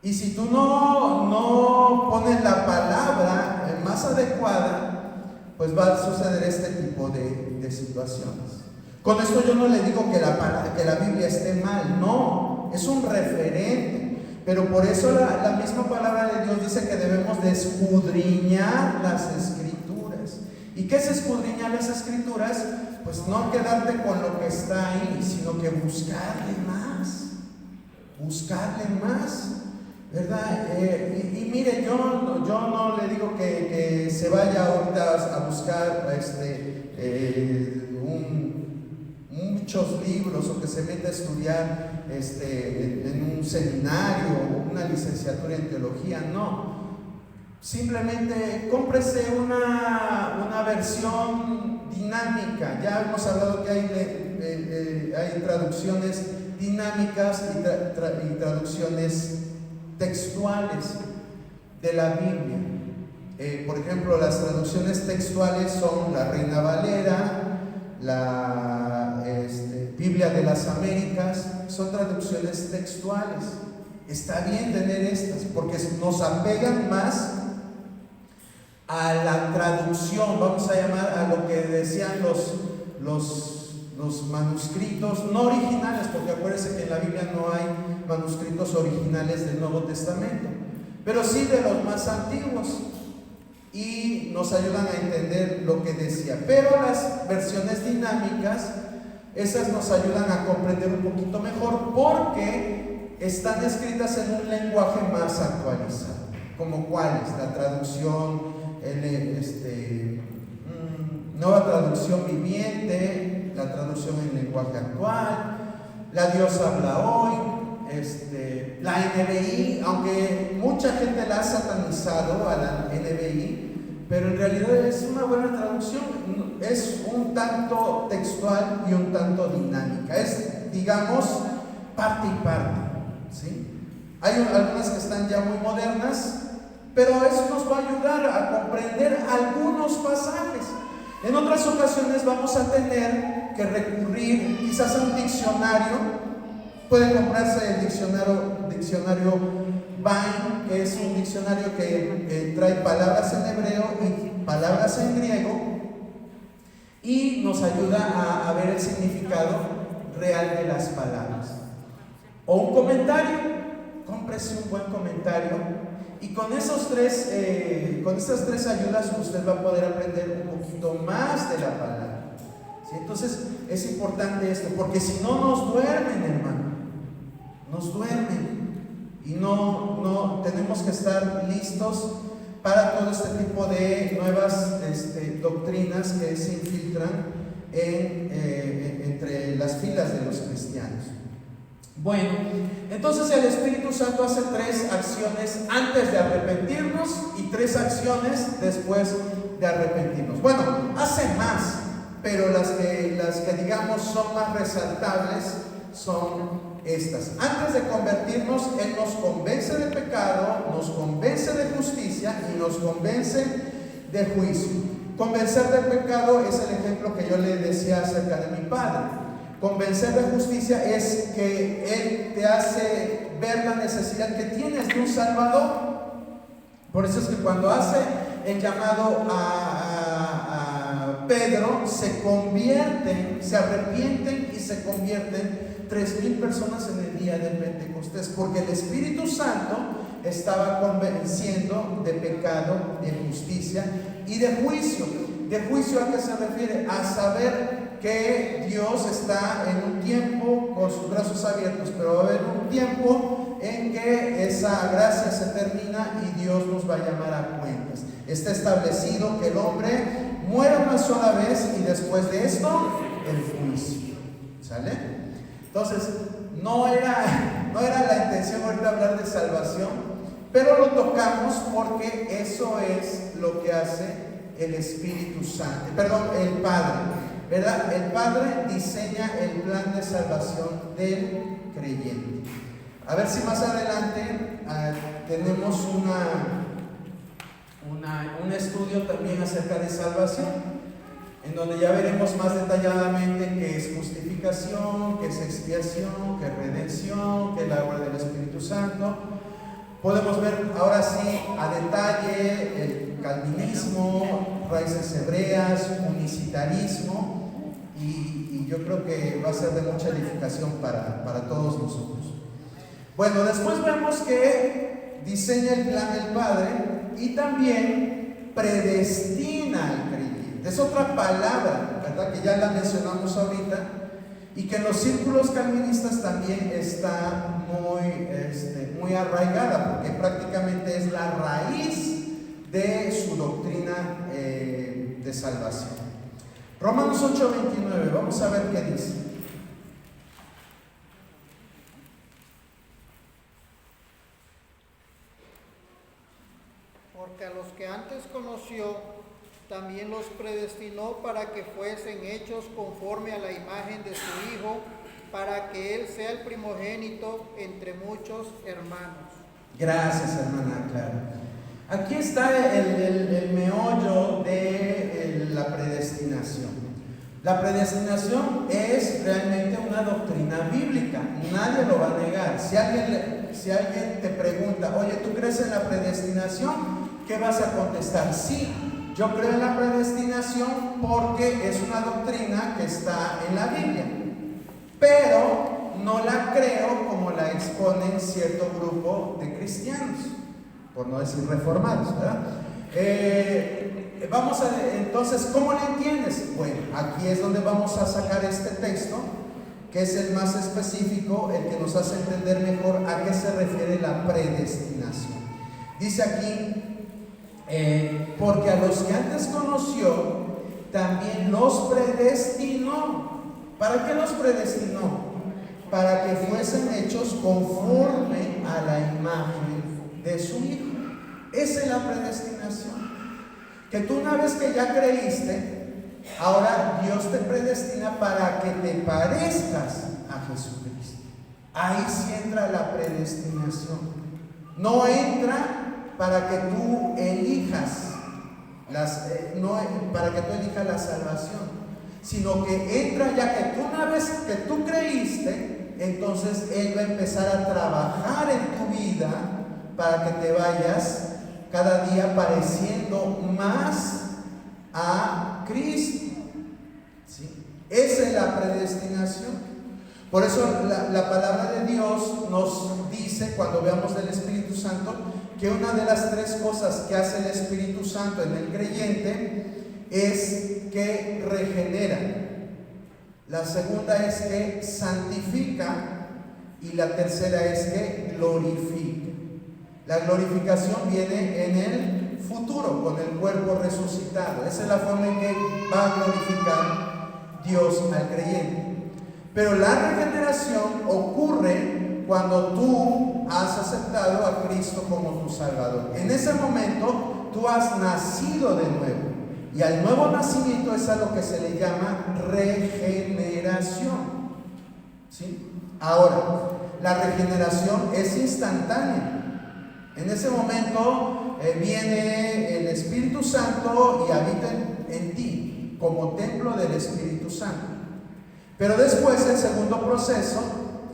Y si tú no pones la palabra más adecuada, pues va a suceder este tipo de situaciones. Con esto yo no le digo que la Biblia esté mal, no, es un referente. Pero por eso la misma palabra de Dios dice que debemos de escudriñar las Escrituras. ¿Y qué es escudriñar las Escrituras? Pues no quedarte con lo que está ahí, sino que buscarle más, ¿verdad? Y mire, yo no le digo que se vaya ahorita a buscar muchos libros o que se meta a estudiar en un seminario o una licenciatura en teología, no. Simplemente cómprese una versión dinámica. Ya hemos hablado que hay traducciones dinámicas y traducciones textuales de la Biblia. Por ejemplo, las traducciones textuales son la Reina Valera, la Biblia de las Américas, son traducciones textuales. Está bien tener estas porque nos apegan más a la traducción, vamos a llamar a lo que decían los manuscritos no originales, porque acuérdense que en la Biblia no hay manuscritos originales del Nuevo Testamento, pero sí de los más antiguos, y nos ayudan a entender lo que decía. Pero las versiones dinámicas, esas nos ayudan a comprender un poquito mejor porque están escritas en un lenguaje más actualizado. ¿Como cuáles? La traducción Nueva Traducción Viviente, la traducción en lenguaje actual, la Dios habla hoy, la NBI, aunque mucha gente la ha satanizado a la NBI, pero en realidad es una buena traducción, es un tanto textual y un tanto dinámica, es, digamos, parte y parte, ¿sí? Hay algunas que están ya muy modernas, pero eso nos va a ayudar a comprender algunos pasajes. En otras ocasiones vamos a tener que recurrir quizás a un diccionario. Puede comprarse el diccionario Vine, que es un diccionario que trae palabras en hebreo y palabras en griego y nos ayuda a ver el significado real de las palabras. O un comentario, cómprese un buen comentario. Y con estas tres ayudas usted va a poder aprender un poquito más de la palabra, ¿sí? Entonces es importante esto, porque si no nos duermen, hermano, nos duermen. Y no tenemos que estar listos para todo este tipo de nuevas doctrinas que se infiltran entre las filas de los cristianos. Bueno, entonces el Espíritu Santo hace 3 acciones antes de arrepentirnos y 3 acciones después de arrepentirnos. Bueno, hace más, pero las que digamos son más resaltables son estas. Antes de convertirnos, Él nos convence de pecado, nos convence de justicia y nos convence de juicio. Convencer del pecado es el ejemplo que yo le decía acerca de mi padre. Convencer de justicia es que Él te hace ver la necesidad que tienes de un Salvador. Por eso es que cuando hace el llamado a Pedro, se arrepienten y se convierten 3,000 personas en el día del Pentecostés, porque el Espíritu Santo estaba convenciendo de pecado, de justicia y de juicio. ¿De juicio a qué se refiere? A saber que Dios está en un tiempo con sus brazos abiertos, pero va a haber un tiempo en que esa gracia se termina y Dios nos va a llamar a cuentas. Está establecido que el hombre muera una sola vez y después de esto el juicio. ¿Sale? Entonces, no era la intención ahorita hablar de salvación, pero lo tocamos porque eso es lo que hace el Espíritu Santo, el Padre. ¿verdad? El Padre diseña el plan de salvación del creyente. A ver si más adelante tenemos un estudio también acerca de salvación, en donde ya veremos más detalladamente qué es justificación, qué es expiación, qué es redención, qué es la obra del Espíritu Santo. Podemos ver ahora sí a detalle el calvinismo, raíces hebreas, unicitarismo, y yo creo que va a ser de mucha edificación para todos nosotros. Bueno, después vemos que diseña el plan del Padre y también predestina al creyente. Es otra palabra, ¿verdad?, que ya la mencionamos ahorita y que en los círculos calvinistas también está muy arraigada, porque prácticamente es la raíz de su doctrina de salvación. Romanos 8:29, vamos a ver qué dice. Porque a los que antes conoció, también los predestinó para que fuesen hechos conforme a la imagen de su Hijo, para que Él sea el primogénito entre muchos hermanos. Gracias, hermana Clara. Aquí está el meollo de la predestinación. La predestinación es realmente una doctrina bíblica, nadie lo va a negar. Si alguien te pregunta, oye, ¿tú crees en la predestinación? ¿Qué vas a contestar? Sí, yo creo en la predestinación porque es una doctrina que está en la Biblia, pero no la creo como la exponen cierto grupo de cristianos, por no decir reformados, ¿verdad? Entonces, ¿cómo la entiendes? Bueno, aquí es donde vamos a sacar este texto, que es el más específico, el que nos hace entender mejor a qué se refiere la predestinación. Dice aquí, porque a los que antes conoció, también los predestinó. ¿Para qué los predestinó? Para que fuesen hechos conforme a la imagen de su Hijo. Esa es la predestinación. Que tú, una vez que ya creíste, ahora Dios te predestina para que te parezcas a Jesucristo. Ahí sí entra la predestinación. No entra para que tú elijas para que tú elijas la salvación, sino que entra ya que tú, una vez que tú creíste, entonces Él va a empezar a trabajar en tu vida para que te vayas cada día pareciendo más a Cristo. ¿Sí? Esa es la predestinación. Por eso la palabra de Dios nos dice, cuando veamos del Espíritu Santo, que una de las tres cosas que hace el Espíritu Santo en el creyente es que regenera. La segunda es que santifica y la tercera es que glorifica. La glorificación viene en el futuro, con el cuerpo resucitado. Esa es la forma en que va a glorificar Dios al creyente. Pero la regeneración ocurre cuando tú has aceptado a Cristo como tu Salvador. En ese momento tú has nacido de nuevo. Y al nuevo nacimiento es a lo que se le llama regeneración. ¿Sí? Ahora, la regeneración es instantánea. En ese momento viene el Espíritu Santo y habita en ti como templo del Espíritu Santo. Pero después el segundo proceso,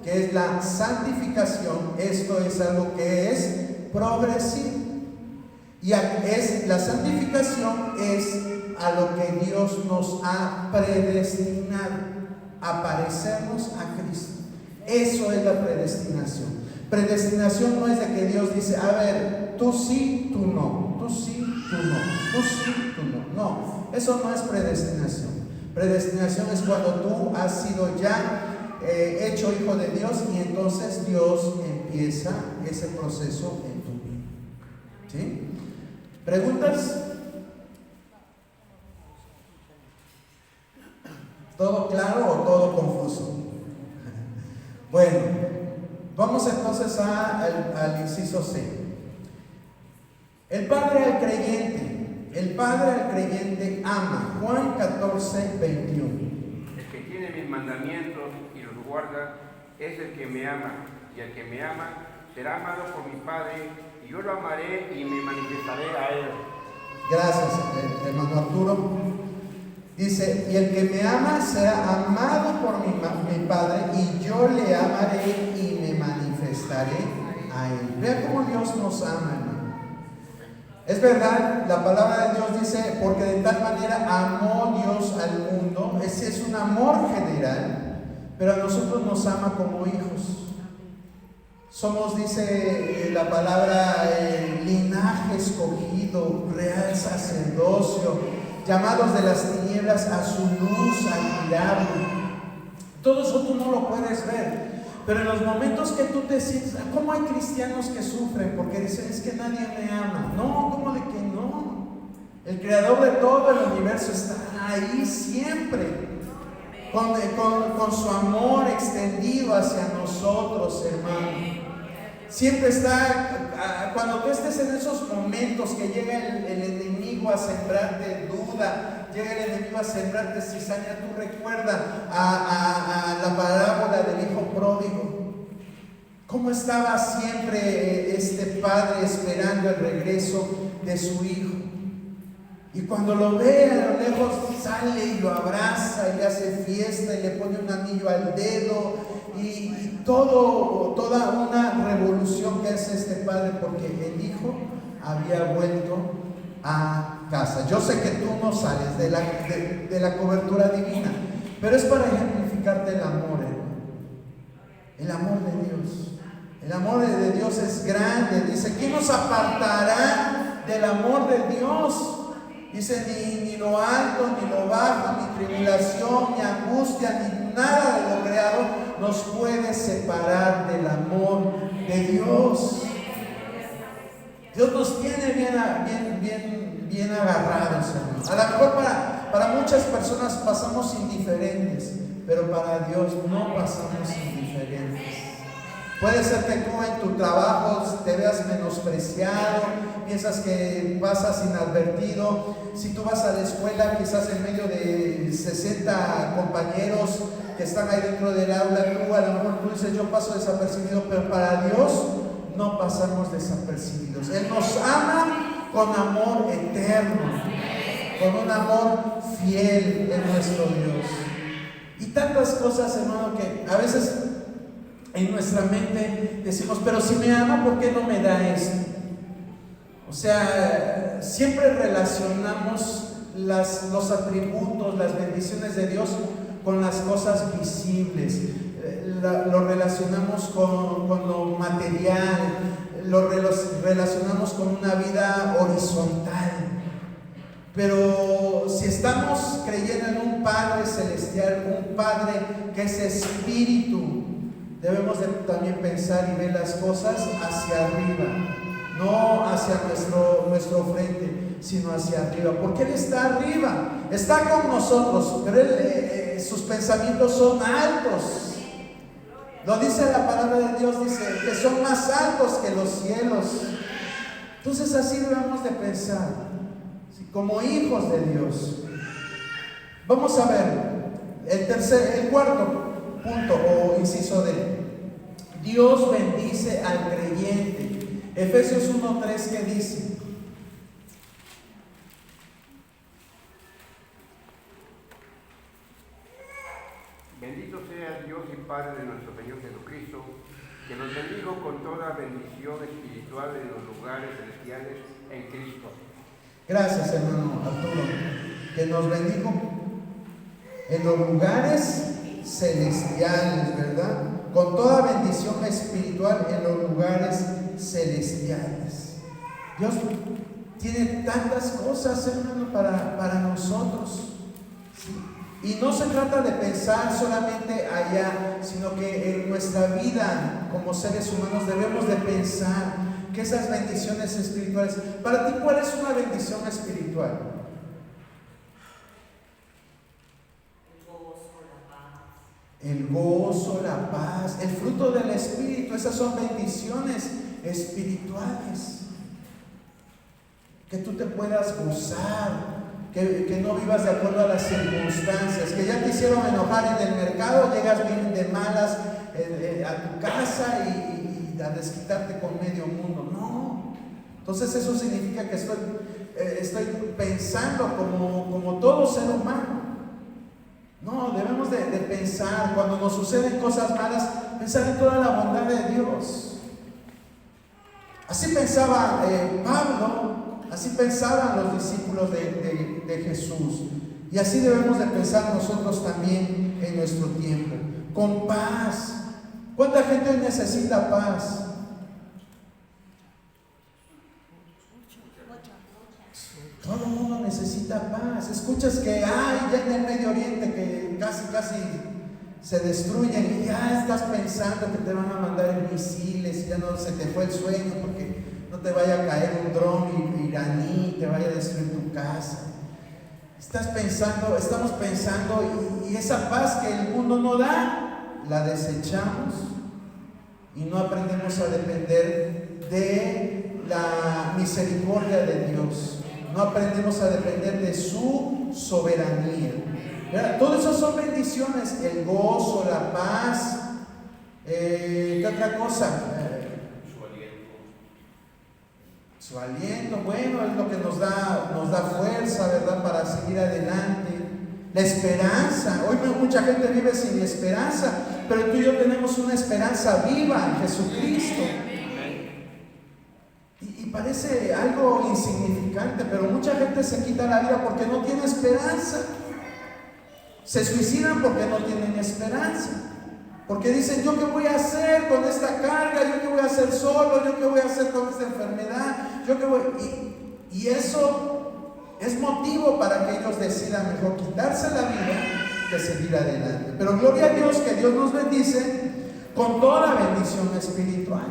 que es la santificación, esto es algo que es progresivo. Y la santificación es a lo que Dios nos ha predestinado, a parecernos a Cristo. Eso es la predestinación. Predestinación no es de que Dios dice, a ver, tú sí, tú no, tú sí, tú no, tú sí, tú no. No, eso no es predestinación. Predestinación es cuando tú has sido ya hecho hijo de Dios y entonces Dios empieza ese proceso en tu vida. ¿Sí? ¿Preguntas? ¿Todo claro o todo confuso? Bueno, vamos entonces al inciso C. El Padre al creyente ama. Juan 14:21. mandamientos y los guarda, es el que me ama, y el que me ama será amado por mi Padre, y yo lo amaré y me manifestaré a él. Gracias, hermano Arturo. Dice, y el que me ama será amado por mi Padre, y yo le amaré y me manifestaré a él. Vea cómo Dios nos ama, hermano. Es verdad, la palabra de Dios dice, porque de tal manera amó Dios al mundo. Ese es un amor general, pero a nosotros nos ama como hijos. Somos, dice la palabra, linaje escogido, real sacerdocio, llamados de las tinieblas a su luz admirable. Todo eso tú no lo puedes ver, pero en los momentos que tú te sientes, ¿cómo hay cristianos que sufren? Porque dicen, es que nadie me ama. No, ¿cómo de que no? El creador de todo el universo está ahí siempre, con su amor extendido hacia nosotros, hermano. Siempre está, cuando tú estés en esos momentos que llega el enemigo a sembrarte duda, llega el enemigo a sembrarte cizaña, tú recuerda a la parábola del hijo pródigo. Cómo estaba siempre este padre esperando el regreso de su hijo. Y cuando lo ve a lo lejos, sale y lo abraza y le hace fiesta y le pone un anillo al dedo y toda una revolución que hace este padre, porque el hijo había vuelto a casa. Yo sé que tú no sales de la cobertura divina, pero es para ejemplificarte el amor, hermano. El amor de Dios. El amor de Dios es grande. Dice, ¿quién nos apartará del amor de Dios? Dice, ni lo alto, ni lo bajo, ni tribulación, ni angustia, ni nada de lo creado nos puede separar del amor de Dios. Dios nos tiene bien agarrados, hermano. A lo mejor para muchas personas pasamos indiferentes, pero para Dios no pasamos indiferentes. Puede ser que tú en tu trabajo te veas menospreciado, piensas que pasas inadvertido. Si tú vas a la escuela, quizás en medio de 60 compañeros que están ahí dentro del aula, tú a lo mejor tú dices, yo paso desapercibido, pero para Dios no pasamos desapercibidos. Él nos ama con amor eterno, con un amor fiel en nuestro Dios. Y tantas cosas, hermano, que a veces en nuestra mente decimos, pero si me ama, ¿por qué no me da esto? O sea, siempre relacionamos los atributos, las bendiciones de Dios con las cosas visibles. Lo relacionamos con lo material, lo relacionamos con una vida horizontal. Pero si estamos creyendo en un Padre celestial, un Padre que es espíritu, debemos de también pensar y ver las cosas hacia arriba, no hacia nuestro frente, sino hacia arriba, porque Él está arriba, está con nosotros, pero sus pensamientos son altos. Lo dice la palabra de Dios, dice que son más altos que los cielos. Entonces así debemos de pensar, ¿sí? Como hijos de Dios. Vamos a ver el cuarto punto o inciso D. Dios bendice al creyente. Efesios 1:3, ¿qué dice? Bendito sea Dios y Padre de nuestro Señor Jesucristo, que nos bendijo con toda bendición espiritual en los lugares celestiales en Cristo. Gracias, hermano Arturo, que nos bendijo en los lugares celestiales, ¿verdad? Con toda bendición espiritual en los lugares celestiales. Dios tiene tantas cosas, hermano, para nosotros, ¿sí? Y no se trata de pensar solamente allá, sino que en nuestra vida como seres humanos debemos de pensar que esas bendiciones espirituales, para ti, ¿cuál es una bendición espiritual? El gozo, la paz, el fruto del Espíritu, esas son bendiciones espirituales. Que tú te puedas gozar, que no vivas de acuerdo a las circunstancias, que ya te hicieron enojar en el mercado, llegas bien de malas a tu casa y a desquitarte con medio mundo. No. Entonces eso significa que estoy pensando como todo ser humano. No, debemos de pensar, cuando nos suceden cosas malas, pensar en toda la bondad de Dios. Así pensaba Pablo, así pensaban los discípulos de Jesús. Y así debemos de pensar nosotros también en nuestro tiempo, con paz. ¿Cuánta gente hoy necesita paz? Todo el mundo necesita paz. Escuchas que hay ya en el Medio Oriente que casi se destruyen y ya estás pensando que te van a mandar misiles y ya no se te fue el sueño porque no te vaya a caer un dron iraní y te vaya a destruir tu casa. Estamos pensando y esa paz que el mundo no da, la desechamos y no aprendemos a depender de la misericordia de Dios. No aprendemos a depender de su soberanía. Todo eso son bendiciones, el gozo, la paz. ¿Qué otra cosa? Su aliento, bueno, es lo que nos da fuerza, ¿verdad? Para seguir adelante. La esperanza. Hoy mucha gente vive sin esperanza, pero tú y yo tenemos una esperanza viva en Jesucristo. Y parece algo insignificante, pero mucha gente se quita la vida porque no tiene esperanza. Se suicidan porque no tienen esperanza. Porque dicen, ¿yo qué voy a hacer con esta carga? ¿Yo qué voy a hacer solo? ¿Yo qué voy a hacer con esta enfermedad? Y eso es motivo para que ellos decidan mejor quitarse la vida que seguir adelante. Pero gloria a Dios que Dios nos bendice con toda bendición espiritual.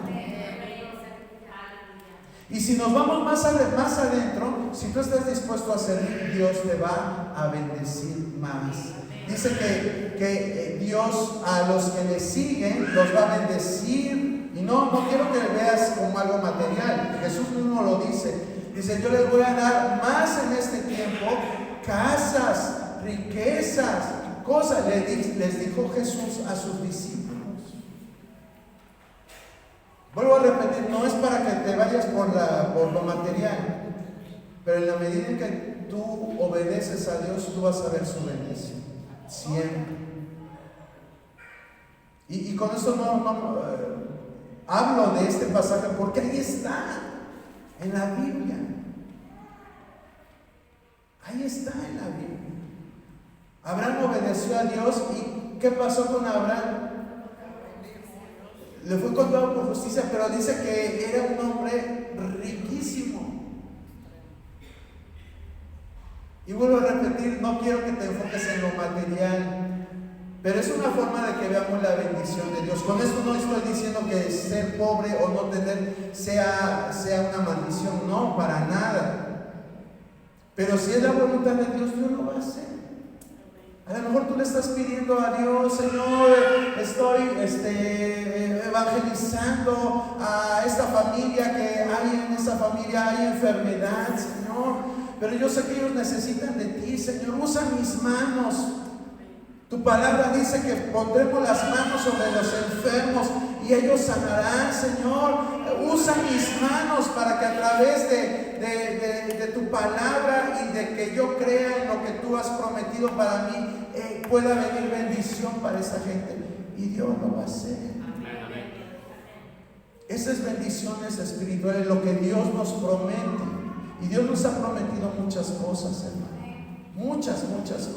Y si nos vamos más adentro, si tú estás dispuesto a servir, Dios te va a bendecir más. Dice que Dios a los que le siguen los va a bendecir. Y no quiero que le veas como algo material. Jesús mismo lo dice. Dice, yo les voy a dar más en este tiempo, casas, riquezas, cosas. Les dijo Jesús a sus discípulos. Vuelvo a repetir, no es para que te vayas por lo material, pero en la medida en que tú obedeces a Dios, tú vas a ver su bendición, siempre. Y con eso no hablo de este pasaje porque ahí está, en la Biblia. Ahí está en la Biblia. Abraham obedeció a Dios y ¿qué pasó con Abraham? Le fue contado por justicia, pero dice que era un hombre riquísimo. Y vuelvo a repetir, no quiero que te enfoques en lo material, pero es una forma de que veamos la bendición de Dios. Con esto no estoy diciendo que ser pobre o no tener sea una maldición, no, para nada. Pero si es la voluntad de Dios, Dios lo va a hacer. A lo mejor tú le estás pidiendo a Dios, Señor, estoy evangelizando a esta familia, que hay en esa familia hay enfermedad, Señor, pero yo sé que ellos necesitan de ti, Señor, usa mis manos. Tu palabra dice que pondremos las manos sobre los enfermos y ellos sanarán, Señor. Usa mis manos para que a través de tu palabra y de que yo crea en lo que tú has prometido para mí, pueda venir bendición para esa gente. Y Dios lo va a hacer. Esas bendiciones espirituales, lo que Dios nos promete. Y Dios nos ha prometido muchas cosas, hermano. Muchas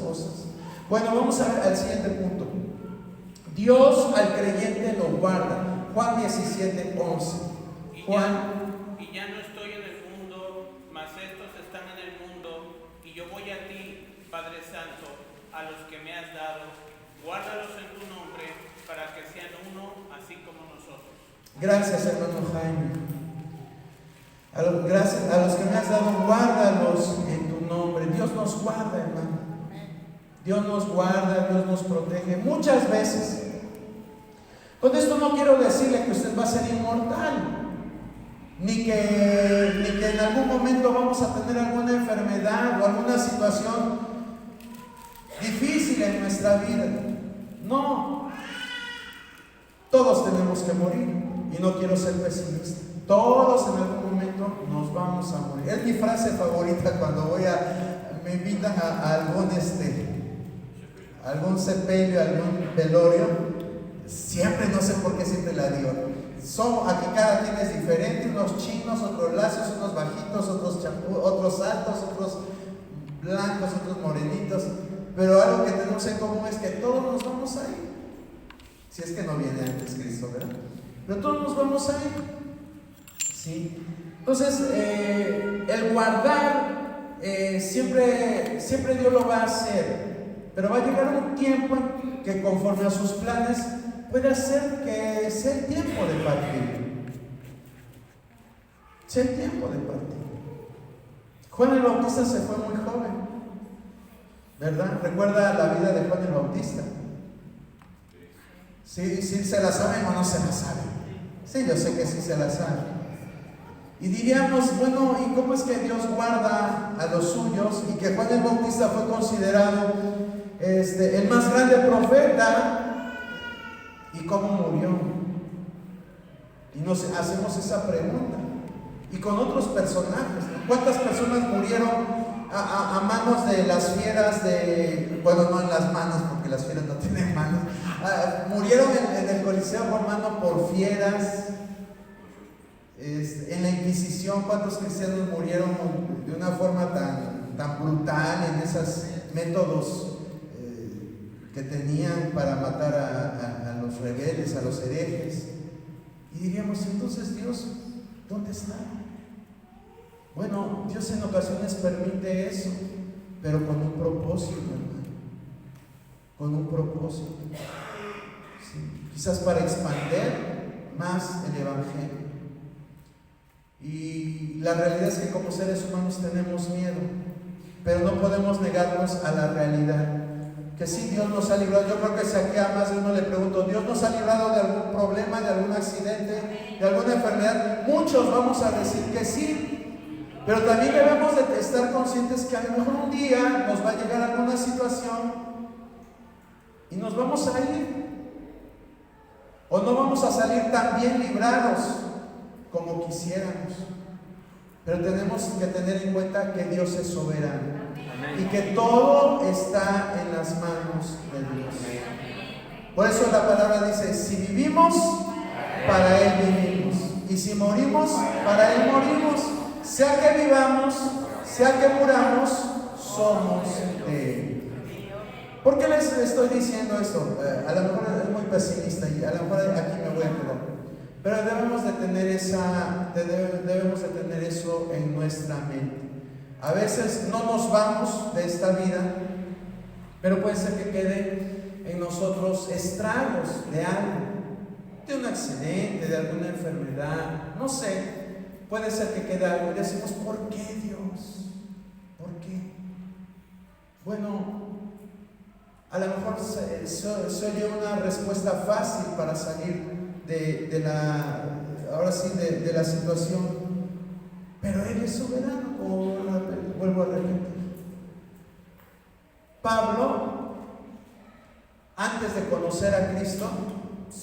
cosas. Bueno, vamos a ver al siguiente punto. Dios al creyente lo guarda. Juan 17:11. Y ya no estoy en el mundo, mas estos están en el mundo, y yo voy a ti, Padre Santo, a los que me has dado. Guárdalos en tu nombre, para que sean uno, así como nosotros. Gracias, hermano Jaime. Gracias a los que me has dado, guárdalos en tu nombre. Dios nos guarda, hermano. Dios nos guarda, Dios nos protege muchas veces. Con esto no quiero decirle que usted va a ser inmortal. ni que en algún momento vamos a tener alguna enfermedad o alguna situación difícil en nuestra vida. No, todos tenemos que morir, y no quiero ser pesimista. Todos en algún momento nos vamos a morir. Es mi frase favorita cuando me invitan a algún sepelio, algún velorio. Siempre, no sé por qué siempre la digo. Aquí cada quien es diferente, unos chinos, otros lacios, unos bajitos, otros altos, otros blancos, otros morenitos. Pero algo que tenemos en común es que todos nos vamos a ir. Si es que no viene antes Cristo, ¿verdad? Pero todos nos vamos a ir. ¿Sí? Entonces, el guardar, siempre Dios lo va a hacer. Pero va a llegar un tiempo en que conforme a sus planes puede hacer que sea el tiempo de partir. Sea el tiempo de partir. Juan el Bautista se fue muy joven, ¿verdad? ¿Recuerda la vida de Juan el Bautista? ¿Sí se la saben o no se la saben? Sí, yo sé que sí se la saben. Y diríamos, bueno, ¿y cómo es que Dios guarda a los suyos? Y que Juan el Bautista fue considerado el más grande profeta. ¿Y cómo murió? Y nos hacemos esa pregunta. Y con otros personajes, ¿no? ¿Cuántas personas murieron a manos de las fieras bueno, no en las manos, porque las fieras no tienen manos. Murieron en el Coliseo Romano por fieras. En la Inquisición, ¿cuántos cristianos murieron de una forma tan brutal en esos métodos que tenían para matar a los rebeldes, a los herejes? Y diríamos, entonces Dios, ¿dónde está? Bueno, Dios en ocasiones permite eso, pero con un propósito, hermano. Con un propósito. Sí. Quizás para expandir más el Evangelio. Y la realidad es que como seres humanos tenemos miedo, pero no podemos negarnos a la realidad. Que sí, Dios nos ha librado. Yo creo que si aquí a más de uno le pregunto, ¿Dios nos ha librado de algún problema, de algún accidente, de alguna enfermedad? Muchos vamos a decir que sí. Pero también debemos de estar conscientes que a lo mejor un día nos va a llegar alguna situación y nos vamos a ir. O no vamos a salir tan bien librados como quisiéramos. Pero tenemos que tener en cuenta que Dios es soberano. Y que todo está en las manos de Dios. Por eso la palabra dice, si vivimos, para Él vivimos. Y si morimos, para Él morimos. Sea que vivamos, sea que muramos, somos de Él. ¿Por qué les estoy diciendo esto? A lo mejor es muy pesimista y a lo mejor aquí me voy a quedar. Pero debemos de tener eso en nuestra mente. A veces no nos vamos de esta vida, pero puede ser que quede en nosotros estragos de algo, de un accidente, de alguna enfermedad, no sé. Puede ser que quede algo y decimos, ¿por qué Dios? ¿Por qué? Bueno, a lo mejor se oye una respuesta fácil para salir de la situación, pero Él es soberano, como vuelvo a repetir. Pablo, antes de conocer a Cristo,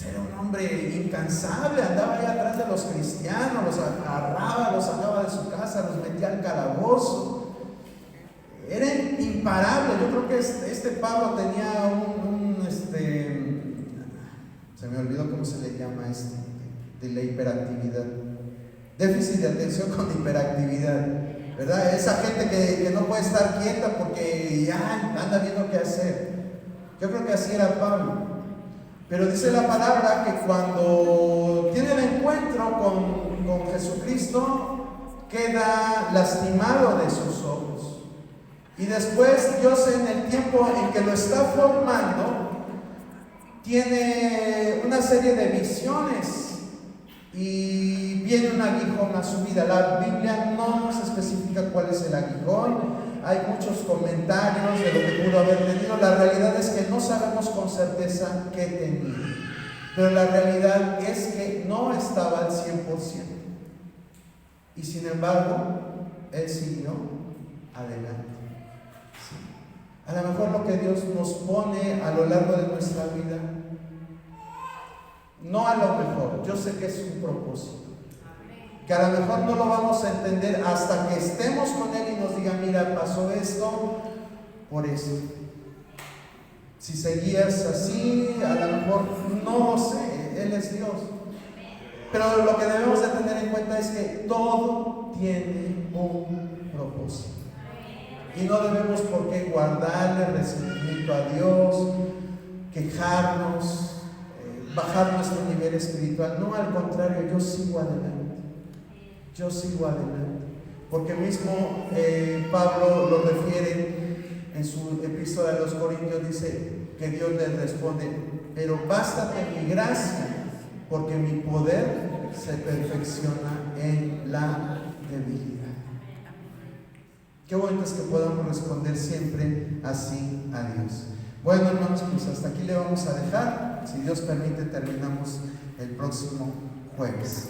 era un hombre incansable, andaba ahí atrás de los cristianos, los agarraba, los sacaba de su casa, los metía al calabozo. Era imparable. Yo creo que este Pablo tenía se me olvidó cómo se le llama de la hiperactividad. Déficit de atención con hiperactividad, ¿verdad? Esa gente que no puede estar quieta porque ya anda viendo qué hacer. Yo creo que así era Pablo. Pero dice la palabra que cuando tiene el encuentro con Jesucristo, queda lastimado de sus ojos. Y después Dios, en el tiempo en que lo está formando, tiene una serie de visiones y viene un aguijón a su vida. La Biblia no nos especifica cuál es el aguijón. Hay muchos comentarios de lo que pudo haber tenido. La realidad es que no sabemos con certeza qué tenía. Pero la realidad es que no estaba al 100%. Y sin embargo, Él siguió adelante. Sí. A lo mejor lo que Dios nos pone a lo largo de nuestra vida, no a lo mejor, yo sé que es un propósito, que a lo mejor no lo vamos a entender hasta que estemos con Él y nos diga, mira, pasó esto por esto. Si seguías así, a lo mejor no lo sé, Él es Dios. Pero lo que debemos de tener en cuenta es que todo tiene un propósito. Y no debemos por qué guardarle resentimiento a Dios, quejarnos, bajar nuestro nivel espiritual. No, al contrario, yo sigo adelante. Yo sigo adelante. Porque mismo Pablo lo refiere en su epístola a los Corintios, dice que Dios le responde, pero bástate mi gracia, porque mi poder se perfecciona en la debilidad. Qué bonito es que podamos responder siempre así a Dios. Bueno, hermanos, pues hasta aquí le vamos a dejar. Si Dios permite, terminamos el próximo jueves.